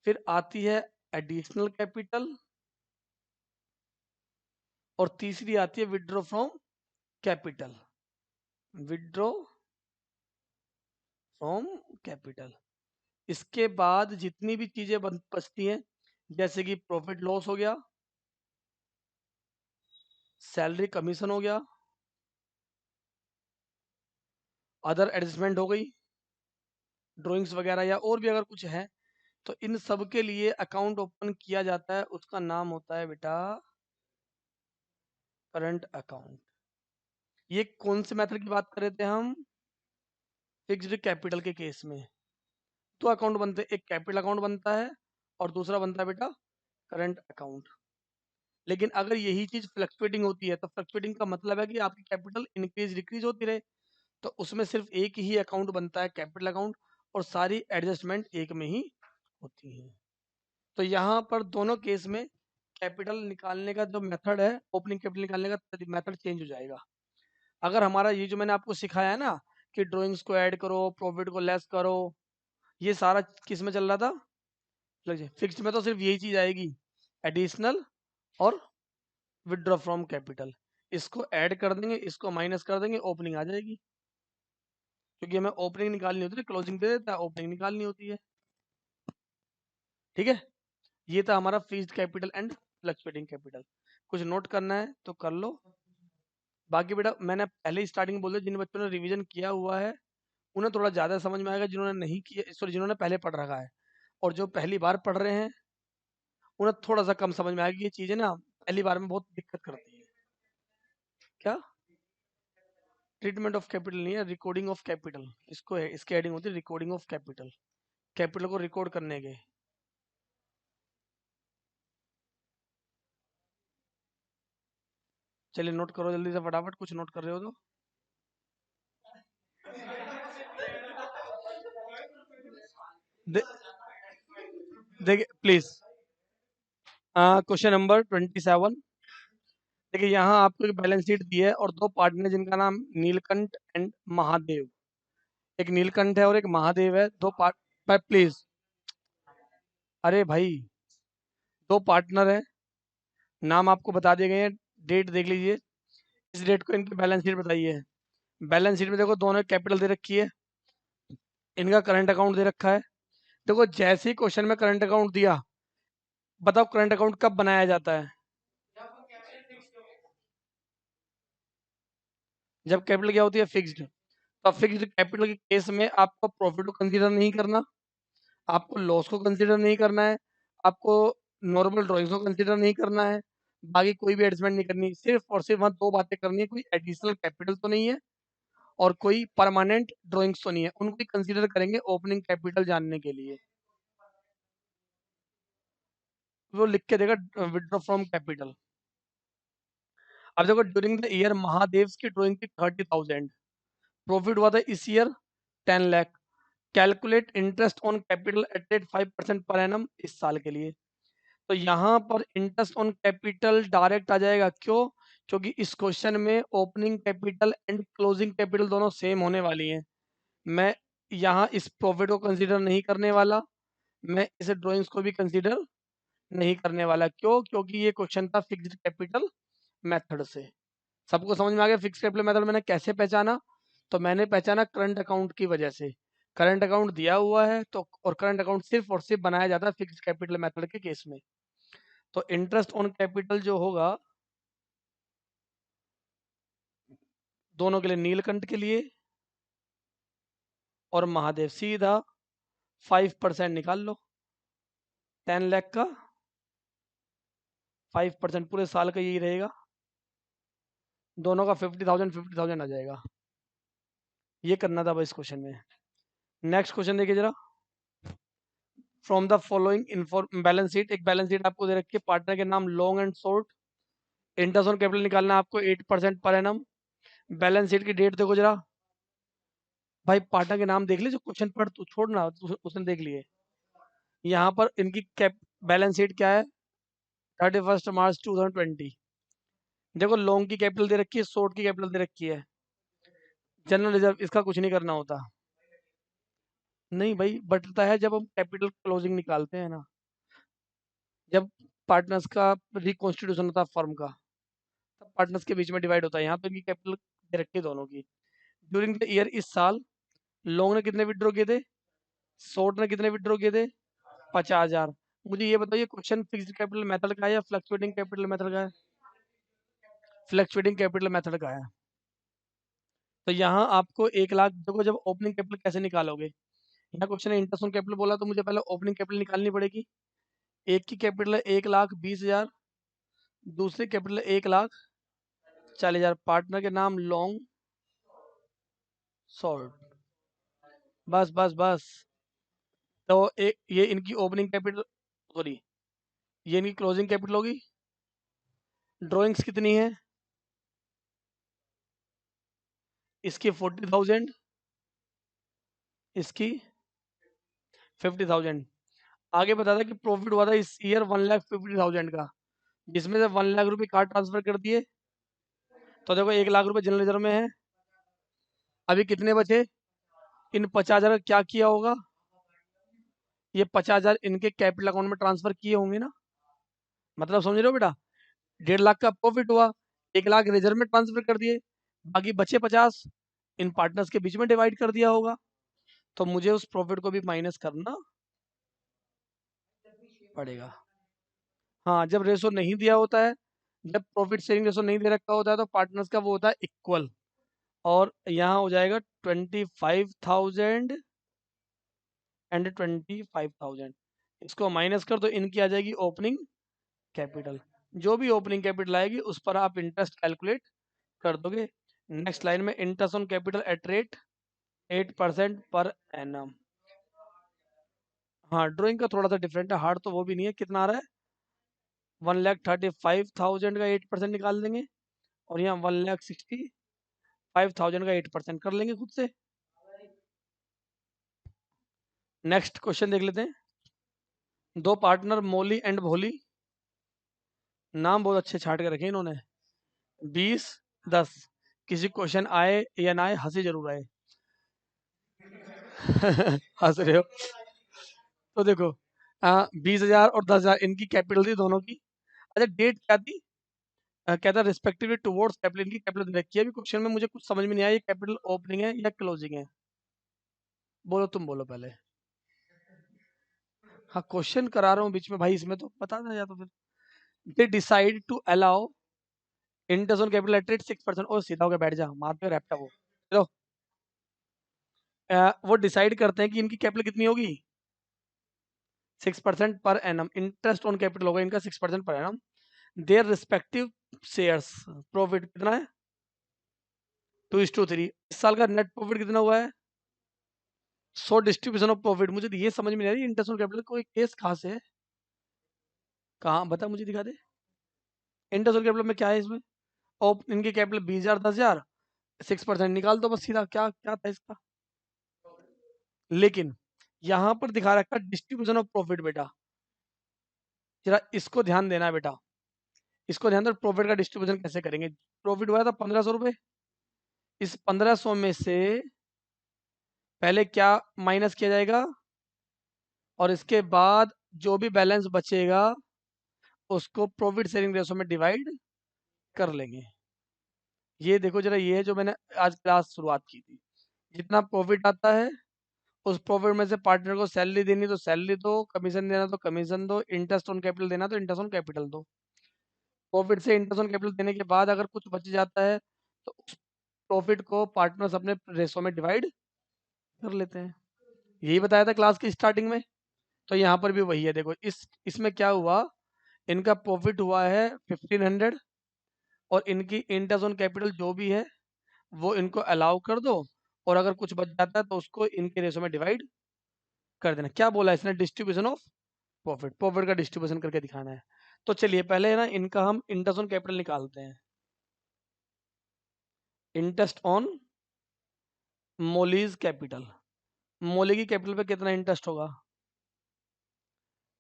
S1: फिर आती है एडिशनल कैपिटल, और तीसरी आती है withdraw from capital, withdraw from capital. इसके बाद जितनी भी चीजें बचती हैं, जैसे कि प्रॉफिट लॉस हो गया, सैलरी कमीशन हो गया, अदर एडजस्टमेंट हो गई, ड्राइंग्स वगैरह या और भी अगर कुछ है, तो इन सब के लिए अकाउंट ओपन किया जाता है, उसका नाम होता है बेटा करंट अकाउंट। ये कौन से मेथड की बात कर रहे थे हम, फिक्स्ड कैपिटल के केस में दो अकाउंट बनते हैं, एक कैपिटल अकाउंट बनता है और दूसरा बनता है बेटा करंट अकाउंट। लेकिन अगर यही चीज फ्लक्चुएटिंग होती है तो फ्लक्चुएटिंग का मतलब है कि आपकी कैपिटल इंक्रीज डिक्रीज होती रहे, तो उसमें सिर्फ एक ही अकाउंट बनता है, कैपिटल अकाउंट, और सारी एडजस्टमेंट एक में ही होती है। तो यहाँ पर दोनों केस में कैपिटल निकालने का जो मेथड है, ओपनिंग कैपिटल निकालने का मेथड चेंज हो जाएगा। अगर हमारा ये जो मैंने आपको सिखाया है ना कि ड्राइंग्स को ऐड करो, प्रॉफिट को लेस करो, ये सारा किस में चल रहा था, फिक्स्ड में, तो सिर्फ यही चीज आएगी, एडिशनल और विड्रॉ फ्रॉम कैपिटल। इसको ऐड कर देंगे, इसको माइनस कर देंगे, ओपनिंग आ जाएगी, क्योंकि हमें ओपनिंग निकालनी होती है, क्लोजिंग दे देता है, ओपनिंग निकालनी होती है। ठीक है, ये था हमारा fixed capital and fluctuating capital. कुछ नोट करना है तो कर लो, बाकी बेटा मैंने पहले ही स्टार्टिंग में बोल दिया, जिन बच्चों ने रिवीजन किया हुआ है उन्हें थोड़ा ज्यादा समझ में आएगा, जिन्होंने नहीं किया, सॉरी, जिन्होंने पहले पढ़ रखा है और जो पहली बार पढ़ रहे हैं उन्हें थोड़ा सा कम समझ में आएगी, ये चीजें ना पहली बार में बहुत दिक्कत करती है। क्या? ट्रीटमेंट ऑफ कैपिटल नहीं है, रिकॉर्डिंग ऑफ कैपिटल इसको है, इसकी हेडिंग होती है रिकॉर्डिंग ऑफ कैपिटल, कैपिटल को रिकॉर्ड करने के। चलिए नोट करो जल्दी से फटाफट, कुछ नोट कर रहे हो तो। देखिए प्लीज, क्वेश्चन नंबर 27। देखिए यहाँ आपको एक बैलेंस शीट दी है और दो पार्टनर जिनका नाम नीलकंठ एंड महादेव, एक नीलकंठ है और एक महादेव है, दो पार्ट, प्लीज, अरे भाई, दो पार्टनर है, नाम आपको बता दिए गए हैं, डेट देख लीजिए, इस डेट को इनकी बैलेंस शीट बताइए। बैलेंस शीट में देखो दोनों कैपिटल दे रखी है, इनका करंट अकाउंट दे रखा है। देखो जैसे ही क्वेश्चन में करंट अकाउंट दिया, बताओ करंट अकाउंट कब बनाया जाता है? जब कैपिटल क्या होती है, फिक्स्ड। तो फिक्स्ड कैपिटल के केस में आपको प्रॉफिट को कंसीडर नहीं करना, आपको लॉस को कंसीडर नहीं करना है, आपको नॉर्मल ड्राइंग्स को कंसीडर नहीं करना है, बाकी कोई भी एडजस्टमेंट नहीं करनी, सिर्फ और सिर्फ वहाँ दो बातें करनी है, कोई एडिशनल कैपिटल तो नहीं है और कोई परमानेंट ड्राइंग्स तो नहीं है, उनको कंसीडर करेंगे ओपनिंग कैपिटल जानने के लिए। वो लिख के देगा विड्रॉ फ्रॉम कैपिटल। अब देखो ड्यूरिंग द ईयर महादेव की ड्राइंग थी 30,000, प्रॉफिट हुआ था इस year 10 lakh, calculate interest on capital at rate 5% per annum इस साल के लिए। तो यहाँ पर इंटरेस्ट ऑन कैपिटल डायरेक्ट आ जाएगा, क्यों? क्योंकि इस क्वेश्चन में opening capital and closing capital दोनों सेम होने वाली हैं। मैं यहाँ इस प्रॉफिट को कंसीडर नहीं करने वाला, मैं इस ड्राइंग्स को भी कंसीडर नहीं करने वाला, क्यों? क्योंकि ये क्वेश्चन था फिक्स्ड कैपिटल मेथड से। सबको समझ में आ गया फिक्स्ड कैपिटल मेथड मैंने कैसे पहचाना? तो मैंने पहचाना करंट अकाउंट की वजह से। करंट अकाउंट दिया हुआ है तो, और करंट अकाउंट सिर्फ और सिर्फ बनाया जाता है फिक्स्ड कैपिटल मेथड के केस में। तो इंटरेस्ट ऑन कैपिटल जो होगा दोनों के लिए, नीलकंठ के लिए और महादेव, सीधा 5% निकाल लो, 10 लाख का 5% पूरे साल का यही रहेगा, दोनों का 50,000 आ जाएगा। ये करना था बस इस क्वेश्चन में। नेक्स्ट क्वेश्चन देखिए जरा, from the following inform balance sheet, एक बैलेंस शीट आपको दे रखी है, पार्टनर के नाम long and short, interest on capital निकालना है आपको 8% पर एनम। बैलेंस शीट की डेट देखो जरा, भाई पार्टनर के नाम देख ली, जो क्वेश्चन पढ़ तू छोड़ना, उसने देख लिए। यहाँ पर इनकी कैप बैलेंस शीट क्या है, 31 मार्च 2020। देखो लॉन्ग की कैपिटल दे रखी है, शॉर्ट की कैपिटल दे रखी है, जनरल रिजर्व इसका कुछ नहीं करना होता। नहीं भाई, बटता है जब हम कैपिटल क्लोजिंग निकालते हैं ना, जब पार्टनर्स का रिकॉन्स्टिट्यूशन होता है फर्म का, तब पार्टनर्स के बीच में डिवाइड होता है। यहाँ पे इनकी कैपिटल दे रखी है दोनों की। ड्यूरिंग द ईयर, इस साल, लॉन्ग ने कितने विड्रॉ किए थे, शॉर्ट ने कितने विड्रॉ किए थे, 50,000। मुझे ये बताइए क्वेश्चन फिक्स्ड कैपिटल मेथड का है या फ्लक्चुएटिंग कैपिटल मेथड का है? फ्लक्चुएटिंग कैपिटल मेथड का है। तो यहाँ आपको 1 लाख, देखो जब ओपनिंग कैपिटल कैसे निकालोगे, यहाँ क्वेश्चन है इंटरेस्ट ऑन कैपिटल बोला, तो मुझे पहले ओपनिंग कैपिटल निकालनी पड़ेगी। एक की कैपिटल है 1,20,000, दूसरी कैपिटल 1,40,000, पार्टनर के नाम लॉन्ग शॉर्ट, बस बस बस। तो एक ये इनकी ओपनिंग कैपिटल, सॉरी, ये इनकी क्लोजिंग कैपिटल होगी। ड्राइंग्स कितनी है, इसकी 40,000, इसकी 50,000। आगे बता था कि प्रॉफिट हुआ था इस ईयर 1,50,000 का, जिसमें से 1 लाख रुपए कार्ड ट्रांसफर कर दिए। तो देखो 1 लाख रुपए जनरल रिजर्व में है, अभी कितने बचे, इन 50,000 का क्या किया होगा, ये 50,000 इनके कैपिटल अकाउंट में ट्रांसफर किए होंगे ना, मतलब समझ रहे हो बेटा? 1.5 लाख का प्रॉफिट हुआ, 1 लाख रिजर्व में ट्रांसफर कर दिए, बाकी बचे 50 इन पार्टनर्स के बीच में डिवाइड कर दिया होगा। तो मुझे उस प्रॉफिट को भी माइनस करना पड़ेगा। हाँ, जब रेशो नहीं दिया होता है, जब प्रॉफिट शेयरिंग रेशो नहीं दे रखा होता है, तो पार्टनर्स का वो होता है इक्वल, और यहाँ हो जाएगा 25,000 एंड 25,000, इसको माइनस कर दो, इनकी आ जाएगी ओपनिंग कैपिटल। जो भी ओपनिंग कैपिटल आएगी उस पर आप इंटरेस्ट कैलकुलेट कर दोगे। नेक्स्ट लाइन में interest on capital at rate 8% per annum. हाँ, ड्राइंग का थोड़ा सा डिफरेंट है, हार्ड तो वो भी नहीं है। कितना आ रहा है? 1,35,000 का 8% निकाल देंगे, और यहाँ 1,65,000 का 8% कर लेंगे खुद से। नेक्स्ट क्वेश्चन देख लेते हैं। दो पार्टनर मोली एंड भोली, नाम बहुत अच्छे छाट के रखे इन्होंने। 20, 10। किसी क्वेश्चन आए या ना आए, हंसी जरूर आए। हंस रहे हो? तो देखो, 20,000 और 10,000 इनकी कैपिटल थी दोनों की। अच्छा, डेट क्या थी? कहता रिस्पेक्टिवली टुवर्ड्स कैपिटल, इनकी कैपिटल रखी है। अभी क्वेश्चन में मुझे कुछ समझ में नहीं आया, ये कैपिटल ओपनिंग है या क्लोजिंग है? बोलो, तुम बोलो पहले। हाँ, क्वेश्चन करा रहा हूँ बीच में भाई, इसमें तो बता देना या तो फिर। They decide to allow interest on capital at rate 6%। ओ सीधा होकर बैठ जा, मार पे रैपटा वो। चलो, वो डिसाइड करते हैं कि इनकी कैपिटल कितनी होगी। 6% per annum interest on capital होगा इनका 6% per annum. Their respective shares profit कितना है? 2:3। इस साल का नेट प्रॉफिट कितना हुआ है? 100 डिस्ट्रीब्यूशन ऑफ प्रॉफिट। मुझे तो ये समझ में नहीं आ रही, इंटरेस्ट ऑन कैपिटल कोई केस कहाँ से है? कहाँ बता, मुझे दिखा दे। इंटरेस्ट ऑन कैपिटल में क्या है इसमें? और इनकी कैपिटल 20,000, 10,000, 6% निकाल दो बस सीधा। क्या क्या था इसका? लेकिन यहाँ पर दिखा रखा डिस्ट्रीब्यूशन ऑफ प्रॉफिट। बेटा जरा इसको ध्यान देना बेटा, इसको ध्यान दो। प्रॉफिट का डिस्ट्रीब्यूशन कैसे करेंगे? प्रॉफिट हुआ था 1,500 रुपए। इस 1,500 में से पहले क्या माइनस किया जाएगा, और इसके बाद जो भी बैलेंस बचेगा उसको प्रॉफिट शेयरिंग रेशो में डिवाइड कर लेंगे। ये देखो जरा, ये है जो मैंने आज क्लास शुरुआत की थी। जितना प्रॉफिट आता है उस प्रॉफिट में से पार्टनर को सैलरी देनी तो सैलरी दो, कमीशन देना तो कमीशन दो, इंटरेस्ट ऑन कैपिटल देना तो इंटरेस्ट ऑन कैपिटल दो। प्रॉफिट से इंटरेस्ट ऑन कैपिटल देने के बाद अगर कुछ बच जाता है तो उस प्रॉफिट को पार्टनर्स अपने रेशो में डिवाइड कर लेते हैं। यही बताया था क्लास की स्टार्टिंग में। तो यहाँ पर भी वही है। देखो इसमें क्या हुआ, इनका प्रॉफिट हुआ है 1,500, और इनकी इंटरेस्ट ऑन कैपिटल जो भी है वो इनको अलाउ कर दो, और अगर कुछ बच जाता है तो उसको इनके रेशो में डिवाइड कर देना। क्या बोला इसने? डिस्ट्रीब्यूशन ऑफ प्रॉफिट, प्रॉफिट का डिस्ट्रीब्यूशन करके दिखाना है। तो चलिए पहले है ना इनका हम इंटरेस्ट ऑन कैपिटल निकालते हैं। इंटरेस्ट ऑन मोलीज कैपिटल, मोली की कैपिटल पे कितना इंटरेस्ट होगा?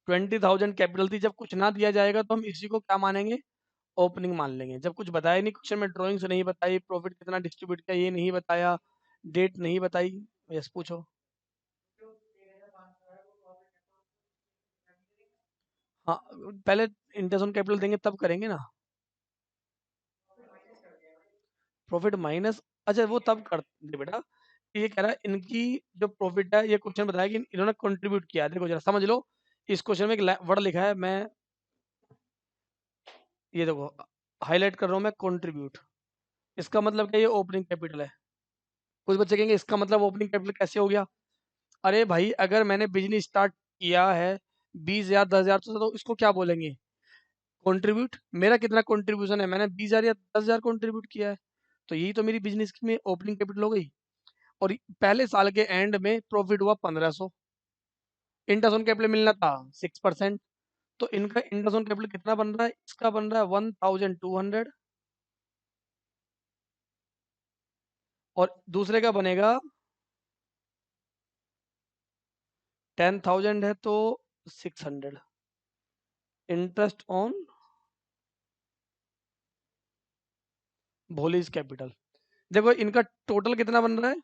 S1: 20,000 कैपिटल थी। जब कुछ ना दिया जाएगा तो हम इसी को क्या मानेंगे? ओपनिंग मान लेंगे। जब कुछ बताया नहीं क्वेश्चन में, ड्राइंग से नहीं बताई, प्रॉफिट कितना डिस्ट्रीब्यूट किया ये नहीं बताया, डेट नहीं बताई, यस पूछो। हाँ, पहले इंटरेस्ट ऑन कैपिटल देंगे तब करेंगे ना। प्रॉफिट माइनस, अच्छा वो तब कर दे बेटा। ये कह रहा है इनकी जो प्रॉफिट है, ये क्वेश्चन बताया कि इन्होंने कंट्रीब्यूट किया है। देखो जरा समझ लो, इस क्वेश्चन में एक वर्ड लिखा है, मैं ये देखो हाईलाइट कर रहा हूँ मैं, कंट्रीब्यूट। इसका मतलब क्या? ये ओपनिंग कैपिटल है। कुछ बच्चे कहेंगे इसका मतलब ओपनिंग कैपिटल कैसे हो गया? अरे भाई, अगर मैंने बिजनेस स्टार्ट किया है 20,000, 10,000 तो इसको क्या बोलेंगे? कंट्रीब्यूट। मेरा कितना कंट्रीब्यूशन है? मैंने 20,000 या 10,000 कंट्रीब्यूट किया है, तो यही तो मेरी बिजनेस में ओपनिंग कैपिटल हो गई। और पहले साल के एंड में प्रॉफिट हुआ 1,500, इंटरेस्ट ऑन कैपिटल मिलना था 6%। तो इनका इंटरेस्ट ऑन कैपिटल कितना बन रहा है? इसका बन रहा है 1,200, और दूसरे का बनेगा 10,000 है तो 600। Interest on Bholi's capital. देखो इनका टोटल कितना बन रहा है,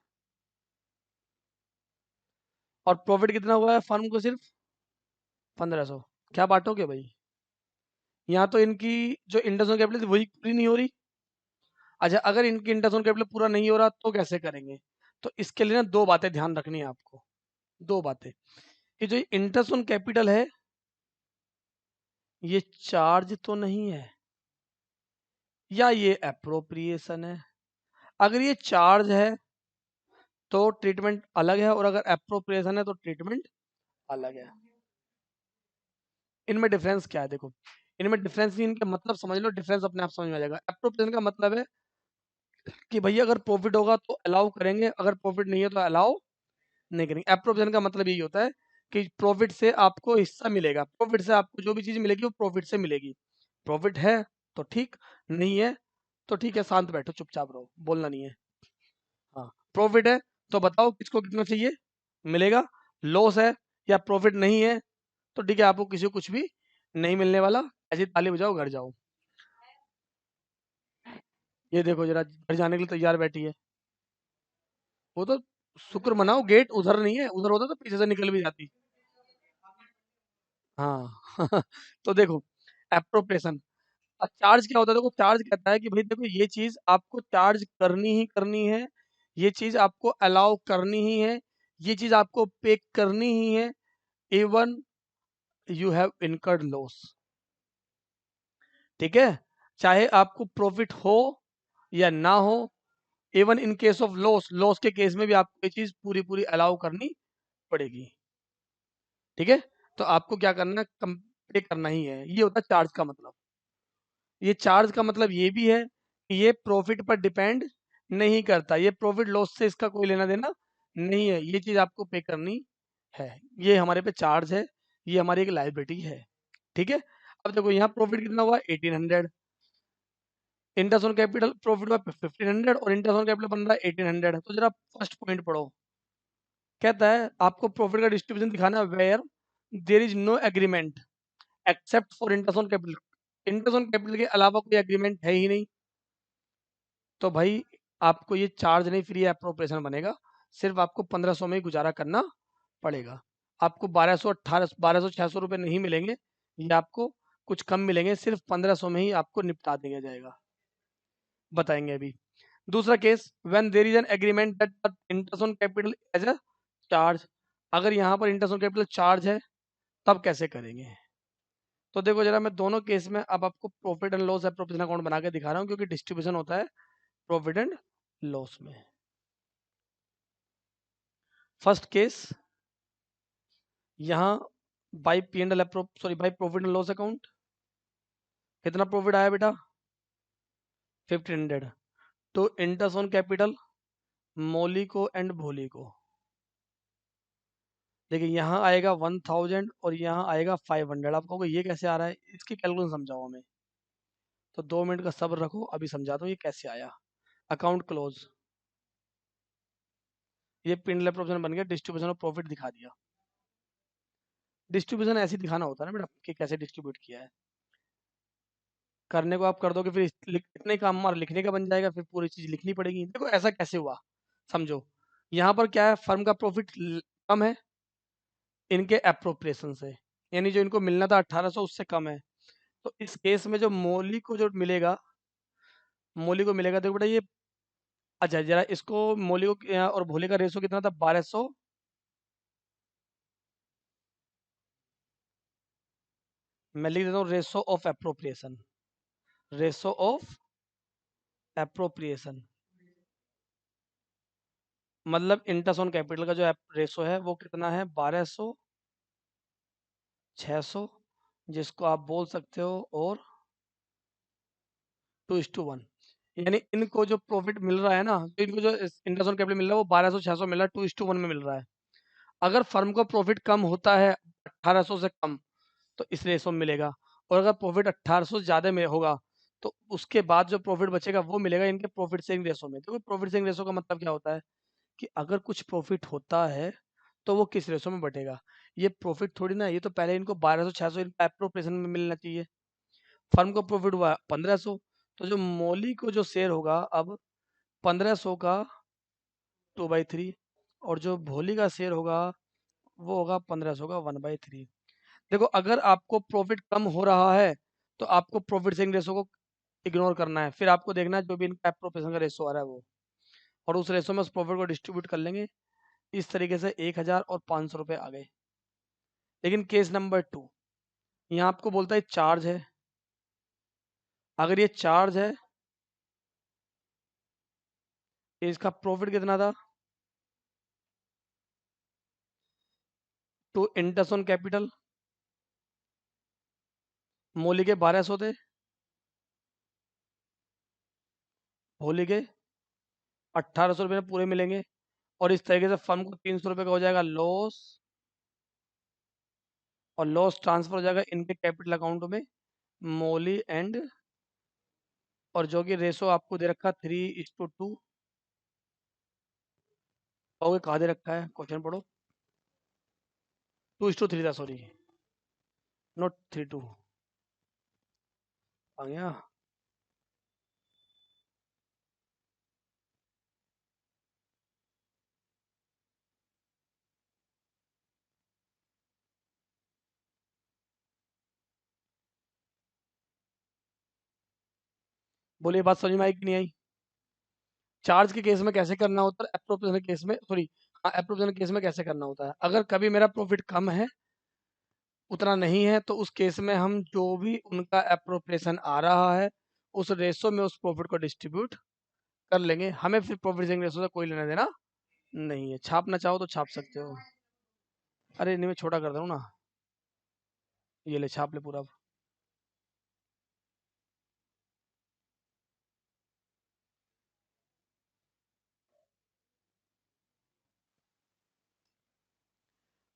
S1: और प्रॉफिट कितना हुआ है फर्म को? सिर्फ 1,500। क्या बांटोगे भाई? यहाँ तो इनकी जो इंटरेस्ट ऑन कैपिटल थी वही पूरी नहीं हो रही। अच्छा, अगर इनकी इंटरेस्ट ऑन कैपिटल पूरा नहीं हो रहा तो कैसे करेंगे? तो इसके लिए ना दो बातें ध्यान रखनी है आपको। दो बातें, कि जो इंटरेस्ट ऑन कैपिटल है ये चार्ज तो नहीं है, या ये अप्रोप्रिएशन है। अगर ये चार्ज है तो ट्रीटमेंट अलग है, और अगर अप्रोप्रिएशन है तो ट्रीटमेंट अलग है। इनमें डिफरेंस क्या है? देखो, इनमें डिफरेंस नहीं, इनके मतलब समझ लो, डिफरेंस अपने आप समझ में आ जाएगा। अप्रोप्रिएशन का मतलब है कि भैया अगर प्रॉफिट होगा तो अलाउ करेंगे, अगर प्रॉफिट नहीं है तो अलाउ नहीं करेंगे। एप्रोप्रिएशन का मतलब यही होता है कि प्रॉफिट से आपको हिस्सा मिलेगा, प्रॉफिट से आपको जो भी चीज़ मिलेगी वो प्रॉफिट से मिलेगी। प्रॉफिट है तो ठीक, नहीं है तो ठीक है, शांत बैठो, चुपचाप रहो, बोलना नहीं है। हाँ, प्रॉफिट है तो बताओ किसको कितना चाहिए, मिलेगा। लॉस है या प्रॉफिट नहीं है तो ठीक है, आपको किसी को कुछ भी नहीं मिलने वाला। ऐसी ताली बजाओ, घर जाओ। ये देखो जरा, घर जाने के लिए तैयार बैठी है। वो तो शुक्र मनाओ गेट उधर नहीं है, उधर होता तो पीछे से निकल भी जाती। हाँ तो देखो, एप्रोप्रिएशन। अब चार्ज क्या होता है, देखो चार्ज कहता है कि भाई देखो ये चीज आपको चार्ज करनी ही करनी है, ये चीज आपको अलाउ करनी ही है, ये चीज आपको पे करनी ही है, even you have incurred loss. ठीक है, चाहे आपको प्रॉफिट हो या ना हो, even in case of loss, loss के केस में भी आपको ये चीज पूरी पूरी अलाउ करनी पड़ेगी। ठीक है, तो आपको क्या करना है, कम पे करना ही है। ये होता है चार्ज का मतलब। ये चार्ज का मतलब ये भी है कि ये प्रॉफिट पर डिपेंड नहीं करता, ये प्रॉफिट लॉस से इसका कोई लेना देना नहीं है, ये चीज आपको पे करनी है। ये हमारे पे चार्ज है, ये हमारी एक लायबिलिटी है। ठीक है, अब देखो यहाँ प्रॉफिट कितना हुआ, 1800। इंटरेस्ट ऑन कैपिटल प्रॉफिट हुआ 1500 और इंटरेस्ट ऑन कैपिटल बन रहा है 1800। तो जरा फर्स्ट पॉइंट पढ़ो, कहता है आपको प्रॉफिट का डिस्ट्रीब्यूशन दिखाना है where there is no agreement except for interest on capital. Interest on capital के अलावा कोई एग्रीमेंट है ही नहीं, तो भाई आपको ये चार्ज नहीं, फ्री एप्रोप्रिएशन बनेगा। सिर्फ आपको 1500 में ही गुजारा करना पड़ेगा। आपको 1200 18 1200 600 रुपये नहीं मिलेंगे, ये आपको कुछ कम मिलेंगे, सिर्फ 1500 में ही आपको निपटा दिया जाएगा। बताएंगे अभी। दूसरा case, when there is an agreement that interest on capital as a charge. अगर यहाँ पर इंटरेस्ट ऑन कैपिटल चार्ज है तब कैसे करेंगे। तो देखो जरा, मैं दोनों केस में अब आपको profit and loss appropriation account बना के दिखा रहा हूँ, क्योंकि डिस्ट्रीब्यूशन होता है प्रॉफिट एंड लॉस में। फर्स्ट केस, यहाँ by P and L sorry by profit and loss account, कितना प्रॉफिट आया बेटा, 1500। तो इंटरेस्ट ऑन कैपिटल मौली को एंड भोली को, देखिए यहाँ आएगा 1000 और यहाँ आएगा 500। आप कहोगे ये कैसे आ रहा है, इसकी कैलकुलेशन समझाओ हमें। तो 2 मिनट का सब्र रखो, अभी समझाता हूँ ये कैसे आया। अकाउंट क्लोज, ये पिन ऑप्शन बन गया, डिस्ट्रीब्यूशन ऑफ प्रॉफिट दिखा दिया। डिस्ट्रीब्यूशन ऐसे ही दिखाना होता है ना बेटा, कि कैसे डिस्ट्रीब्यूट किया है। करने को आप कर दोगे, फिर इतने ही काम हमारा लिखने का बन जाएगा, फिर पूरी चीज लिखनी पड़ेगी। देखो ऐसा कैसे हुआ, समझो। यहाँ पर क्या है, फर्म का प्रॉफिट कम है इनके एप्रोप्रिएशन से, यानी जो इनको मिलना था 1800 उससे कम है। तो इस केस में जो मौली को जो मिलेगा, मौली को मिलेगा, देखो बेटा ये, अच्छा जरा इसको मौली को और भोले का रेशो कितना था, 1200। मैं लिख देता हूँ ratio of appropriation, ratio of appropriation मतलब इंटरेस्ट ऑन कैपिटल का जो रेशो है वो कितना है, 1200 600, जिसको आप बोल सकते हो, और 2:1। यानी इनको जो प्रॉफिट मिल रहा है ना, तो इनको जो इंटरेस्ट ऑन कैपिटल मिल रहा है वो 1200 600 मिल रहा है, 2:1 में मिल रहा है। अगर फर्म को प्रॉफिट कम होता है 1800 से कम, तो इस रेशो में मिलेगा। और अगर प्रॉफिट 1800 से ज़्यादा में होगा तो उसके बाद जो प्रॉफिट बचेगा वो मिलेगा इनके प्रॉफिट शेयरिंग रेशो में। देखो प्रॉफिट शेयरिंग रेशो का मतलब क्या होता है, कि अगर कुछ प्रॉफिट होता है तो वो किस रेशो में बटेगा। ये प्रॉफिट थोड़ी ना है, ये तो पहले इनको 1200 600 इनका एप्रोप्रिएशन में मिलना चाहिए। फर्म को प्रॉफिट हुआ 1500, तो जो मौली को जो शेयर होगा अब 1500 का 2/3, और जो भोली का शेयर होगा वो होगा 1500 का 1/3। देखो अगर आपको प्रॉफिट कम हो रहा है तो आपको प्रॉफिट शेयरिंग रेशो को इग्नोर करना है, फिर आपको देखना है जो भी इनका एप्रोप्रिएशन का रेशो आ रहा है वो, और उस रेशो में उस प्रॉफिट को डिस्ट्रीब्यूट कर लेंगे। इस तरीके से 1000 और 500 रुपये आ गए। लेकिन केस नंबर 2, यहाँ आपको बोलता है चार्ज है। अगर ये चार्ज है, इसका प्रॉफिट कितना था, तो इंटरेस्ट ऑन कैपिटल मौली के 1200 थे, भोली के 1800 रुपये पूरे मिलेंगे। और इस तरीके से फर्म को 300 रुपये का हो जाएगा लॉस, और लॉस ट्रांसफर हो जाएगा इनके कैपिटल अकाउंट में, मोली एंड, और जो कि रेशो आपको दे रखा 3:2, और कहा दे रखा है, क्वेश्चन पढ़ो। 2:3 था, सॉरी, नॉट 3:2 आ गया। बोलिए, बात समझ में आई कि नहीं आई? चार्ज के केस में कैसे करना होता है, अप्रोप्रिएशन केस में, सॉरी, हाँ, अप्रोप्रिएशन केस में कैसे करना होता है। अगर कभी मेरा प्रॉफिट कम है, उतना नहीं है, तो उस केस में हम जो भी उनका अप्रोप्रिएशन आ रहा है, उस रेशो में उस प्रॉफिट को डिस्ट्रीब्यूट कर लेंगे। हमें फिर प्रॉफिट शेयरिंग रेशो से कोई लेना देना नहीं है। छापना चाहो तो छाप सकते हो। अरे नहीं, मैं छोटा कर दूँ ना, ये ले छाप ले पूरा।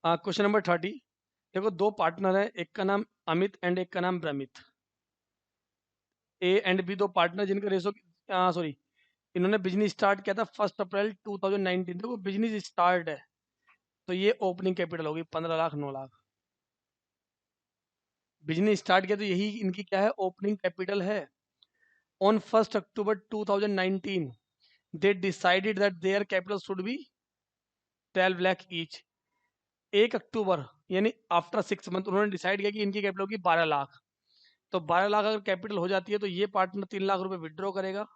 S1: Question number 30। देखो, दो पार्टनर है, एक का नाम अमित एंड एक का नाम प्रमित। ए एंड बी दो पार्टनर जिनका रेशो, सॉरी, इन्होंने बिजनेस स्टार्ट किया था 1 अप्रैल 2019। देखो, बिजनेस स्टार्ट है, तो ये ओपनिंग कैपिटल होगी 15 लाख 9 लाख। बिजनेस स्टार्ट किया तो यही इनकी क्या है, ओपनिंग कैपिटल है। On 1 October 2019 they decided that their capital should be 12 lakh each. 1 अक्टूबर यानी आफ्टर 6 मंथ उन्होंने डिसाइड किया कि इनकी कैपिटल होगी 12 लाख। तो 12 लाख अगर कैपिटल हो जाती है, तो ये पार्टनर 3 लाख रुपए विड्रॉ करेगा,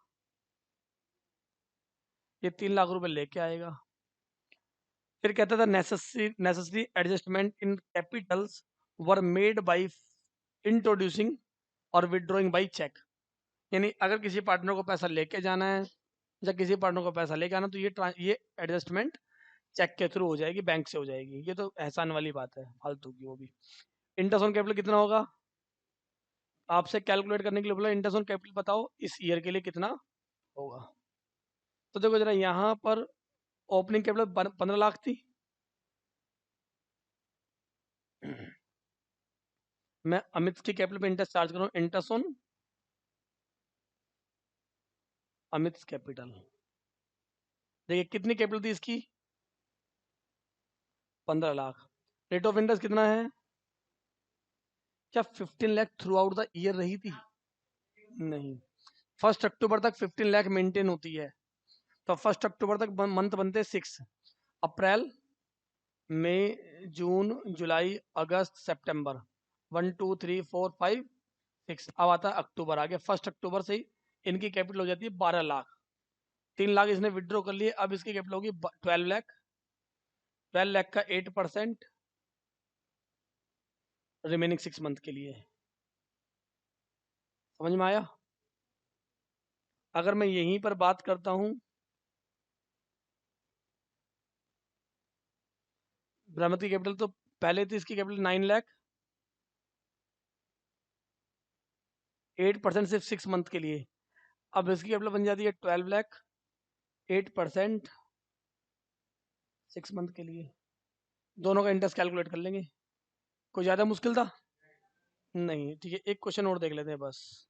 S1: ये 3 लाख रुपए लेके आएगा। फिर कहता था necessary adjustment in Capitals were made by introducing और विड्रॉइंग बाय चेक। यानी अगर किसी पार्टनर को पैसा लेके जाना है या किसी पार्टनर को पैसा लेके आना, तो ये एडजस्टमेंट चेक के थ्रू हो जाएगी, बैंक से हो जाएगी। ये तो एहसान वाली बात है, फालतू की वो भी। इंटरेस्ट ऑन कैपिटल कितना होगा, आपसे कैलकुलेट करने के लिए बोला, इंटरेस्ट ऑन कैपिटल बताओ इस ईयर के लिए कितना होगा। तो देखो जरा, यहाँ पर ओपनिंग कैपिटल 15 लाख थी। मैं अमित की कैपिटल पे इंटरेस्ट चार्ज कर रहा हूँ, इंटरेस्ट ऑन अमित कैपिटल। देखिए कितनी कैपिटल थी इसकी, 15 लाख। रेट ऑफ इंटरेस्ट कितना है, क्या 15 lakh through out the year रही थी? नहीं, 1 अक्टूबर तक 15 लाख मेंटेन होती है। तो 1 अक्टूबर तक मंथ बनते हैं 6, अप्रैल, मई, जून, जुलाई, अगस्त, सितंबर, 1 2 3 4 5 6। अब आता है अक्टूबर, आ गया 1 अक्टूबर से ही इनकी कैपिटल हो जाती है 12 लाख। 3 लाख इसने विड्रॉ कर लिए, अब इसकी कैपिटल होगी 12 लाख। 12 लाख का 8% रिमेनिंग 6 मंथ के लिए। समझ में आया? अगर मैं यहीं पर बात करता हूं, ब्रह्मत की कैपिटल तो पहले थी, इसकी कैपिटल 9 लाख, 8% सिर्फ 6 मंथ के लिए। अब इसकी कैपिटल बन जाती है 12 लाख, 8% 6 मंथ के लिए। दोनों का इंटरेस्ट कैलकुलेट कर लेंगे। कोई ज़्यादा मुश्किल था? नहीं, ठीक है, एक क्वेश्चन और देख लेते हैं बस।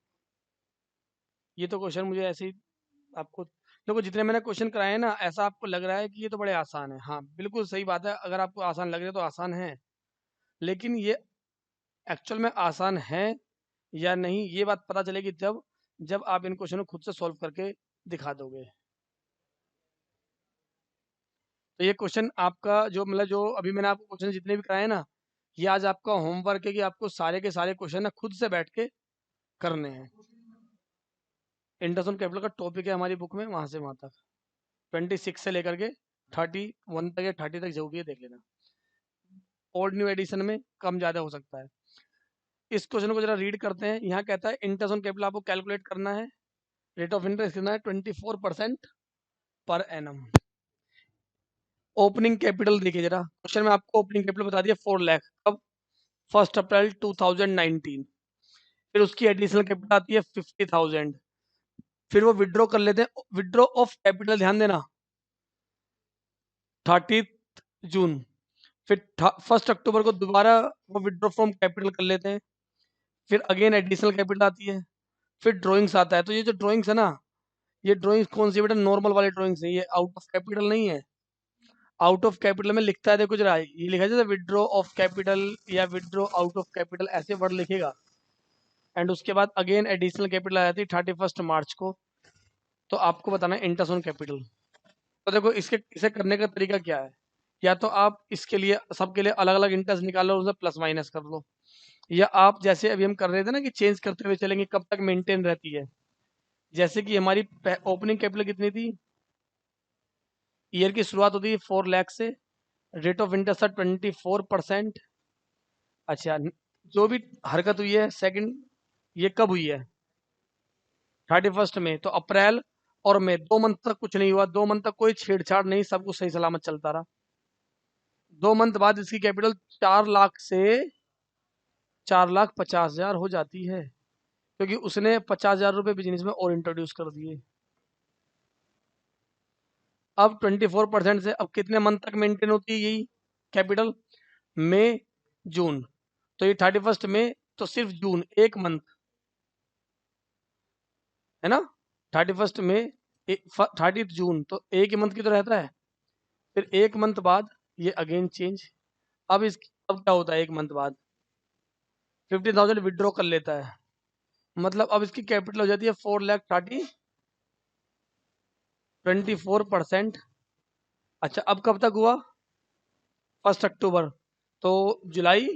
S1: ये तो क्वेश्चन मुझे ऐसे ही आपको, देखो जितने मैंने क्वेश्चन कराए हैं ना, ऐसा आपको लग रहा है कि ये तो बड़े आसान है। हाँ, बिल्कुल सही बात है, अगर आपको आसान लग रहे तो आसान है, लेकिन ये एक्चुअल में आसान है या नहीं, ये बात पता चलेगी जब जब आप इन क्वेश्चन को खुद से सॉल्व करके दिखा दोगे। तो ये क्वेश्चन आपका जो, मतलब जो अभी मैंने आपको क्वेश्चन जितने भी कराए ना, ये आज आपका होमवर्क है कि आपको सारे के सारे क्वेश्चन ना खुद से बैठ के करने हैं। इंटरेस्ट ऑन कैपिटल का टॉपिक है हमारी बुक में, वहां से वहां तक 26 से लेकर के 31 तक या 30 तक जो भी है देख लेना। ओल्ड न्यू एडिशन में कम ज़्यादा हो सकता है। इस क्वेश्चन को जरा रीड करते हैं। यहाँ कहता है इंटरेस्ट ऑन कैपिटल आपको कैलकुलेट करना है, रेट ऑफ इंटरेस्ट कितना है, 24% पर एनम। ओपनिंग कैपिटल देखिए जरा, क्वेश्चन में आपको ओपनिंग कैपिटल बता दिया 4 लाख, कब, 1 अप्रैल 2019। फिर उसकी एडिशनल कैपिटल आती है 50,000, फिर वो विड्रॉ कर लेते हैं, विड्रॉ ऑफ कैपिटल ध्यान देना 30 जून, फिर 1 अक्टूबर को दोबारा वो विड्रॉ फ्रॉम कैपिटल कर लेते हैं, फिर अगेन एडिशनल कैपिटल आती है, फिर ड्राइंग्स आता है। तो ये जो ड्राइंग्स है ना, ये ड्राइंग्स कौन सी बेटा, नॉर्मल वाली ड्राइंग्स है, ये आउट ऑफ कैपिटल नहीं है। आउट ऑफ कैपिटल में लिखता है, देखो जरा, ये लिखा है जैसे विड्रॉ ऑफ कैपिटल या विड्रॉ आउट ऑफ कैपिटल, ऐसे वर्ड लिखेगा। एंड उसके बाद अगेन एडिशनल कैपिटल आ जाती है 31 मार्च को। तो आपको बताना है इंटरेस्ट ऑन कैपिटल। तो देखो इसके इसे करने का तरीका क्या है, या तो आप इसके लिए सबके लिए अलग अलग इंटरेस्ट निकालो, उसे प्लस माइनस कर लो, या आप जैसे अभी हम कर रहे थे ना कि चेंज करते हुए चलेंगे कब तक मेंटेन रहती है। जैसे कि हमारी ओपनिंग कैपिटल कितनी थी, ईयर की शुरुआत होती है 4 लाख से, रेट ऑफ इंटरेस्ट था 24%। अच्छा, जो भी हरकत हुई है सेकंड, ये कब हुई है, 31 में, तो अप्रैल और मई 2 मंथ तक कुछ नहीं हुआ, 2 मंथ तक कोई छेड़छाड़ नहीं, सब कुछ सही सलामत चलता रहा। 2 मंथ बाद इसकी कैपिटल 4 लाख से 4,50,000 हो जाती है, क्योंकि उसने 50,000 रुपये बिजनेस में और इंट्रोड्यूस कर दिए। अब 24% से अब कितने मंथ तक मेंटेन होती है यही कैपिटल, मई जून, तो ये 31 में, तो सिर्फ जून एक मंथ है ना, 31 में 30 जून, तो एक ही मंथ की तो रहता है। फिर एक मंथ बाद ये अगेन चेंज, अब क्या होता है, एक मंथ बाद 50,000 विड्रॉ कर लेता है, मतलब अब इसकी कैपिटल हो जाती है 4,30,000, 24%। अच्छा, अब कब तक हुआ, 1 अक्टूबर, तो जुलाई,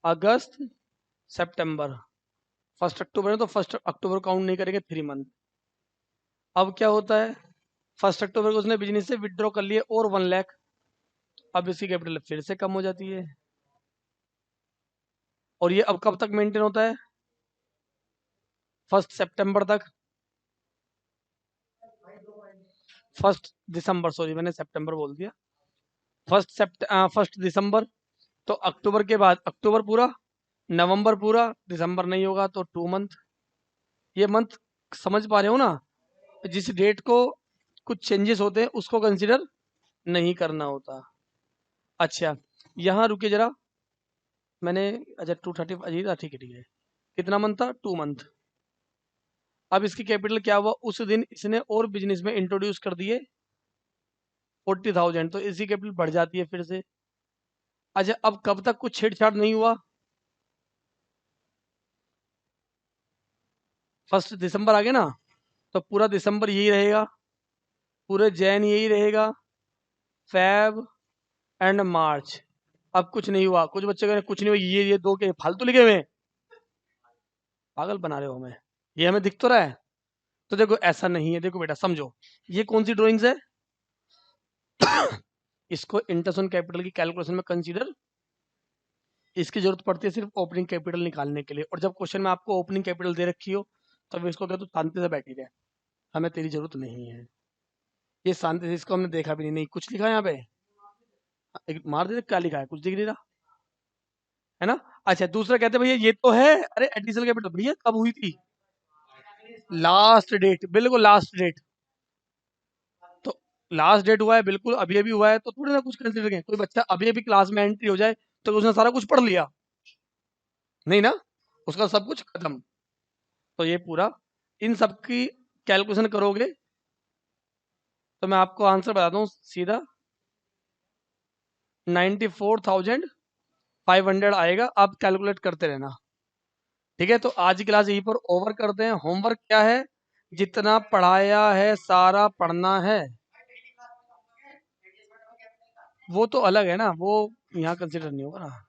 S1: अगस्त, सितंबर, 1 अक्टूबर है तो 1 अक्टूबर काउंट नहीं करेंगे, 3 मंथ। अब क्या होता है, 1 अक्टूबर को उसने बिजनेस से विड्रॉ कर लिए और 1 लाख, अब इसकी कैपिटल फिर से कम हो जाती है। और ये अब कब तक मेंटेन होता है, 1 सितंबर तक, 1 दिसंबर, सॉरी मैंने सितंबर बोल दिया, 1 दिसंबर। तो अक्टूबर के बाद अक्टूबर पूरा, नवंबर पूरा, दिसंबर नहीं होगा, तो 2 मंथ। ये मंथ समझ पा रहे हो ना, जिस डेट को कुछ चेंजेस होते हैं उसको कंसिडर नहीं करना होता। अच्छा, यहाँ रुके जरा, मैंने, अच्छा 230, अजीत, ठीक है ठीक है, कितना मंथ था, 2 मंथ। अब इसकी कैपिटल क्या हुआ, उस दिन इसने और बिजनेस में इंट्रोड्यूस कर दिए 40,000, तो इसकी कैपिटल बढ़ जाती है फिर से। अच्छा, अब कब तक कुछ छेड़छाड़ नहीं हुआ, 1 दिसंबर आ गया ना, तो पूरा दिसंबर यही रहेगा, पूरे जैन यही रहेगा, फेब एंड मार्च। अब कुछ नहीं हुआ, कुछ बच्चे कह कुछ नहीं हुआ, ये दो के फालतू लिखे हुए हैं, पागल बना रहे हो हमें, ये हमें दिख तो रहा है। तो देखो ऐसा नहीं है, देखो बेटा समझो, ये कौन सी ड्राइंग्स है, इसको इंटरेस्ट ऑन कैपिटल की कैलकुलेशन में कंसीडर, इसकी जरूरत पड़ती है सिर्फ ओपनिंग कैपिटल निकालने के लिए, और जब क्वेश्चन में आपको ओपनिंग कैपिटल दे रखी हो तब इसको कहते हो शांति से बैठी रहे, हमें तेरी जरूरत नहीं है, ये शांति से, इसको हमने देखा भी नहीं, नहीं कुछ लिखा है यहाँ पे, एक मार दे, क्या लिखा है, कुछ दिख नहीं रहा है ना। अच्छा, दूसरा कहते हैं भैया ये तो है, अरे एडिशनल कैपिटल भैया कब हुई थी, लास्ट डेट, बिल्कुल लास्ट डेट, तो लास्ट डेट हुआ है, बिल्कुल अभी अभी हुआ है, तो थोड़ी ना कुछ कंसिडर करें, कोई बच्चा अभी अभी क्लास में एंट्री हो जाए तो उसने सारा कुछ पढ़ लिया, नहीं ना, उसका सब कुछ खत्म। तो ये पूरा, इन सब की कैलकुलेशन करोगे तो मैं आपको आंसर बता दूं सीधा, 94,500 आएगा, आप कैलकुलेट करते रहना। ठीक है, तो आज की क्लास यहीं पर ओवर करते हैं। होमवर्क क्या है, जितना पढ़ाया है सारा पढ़ना है, वो तो अलग है ना, वो यहाँ कंसिडर नहीं होगा ना।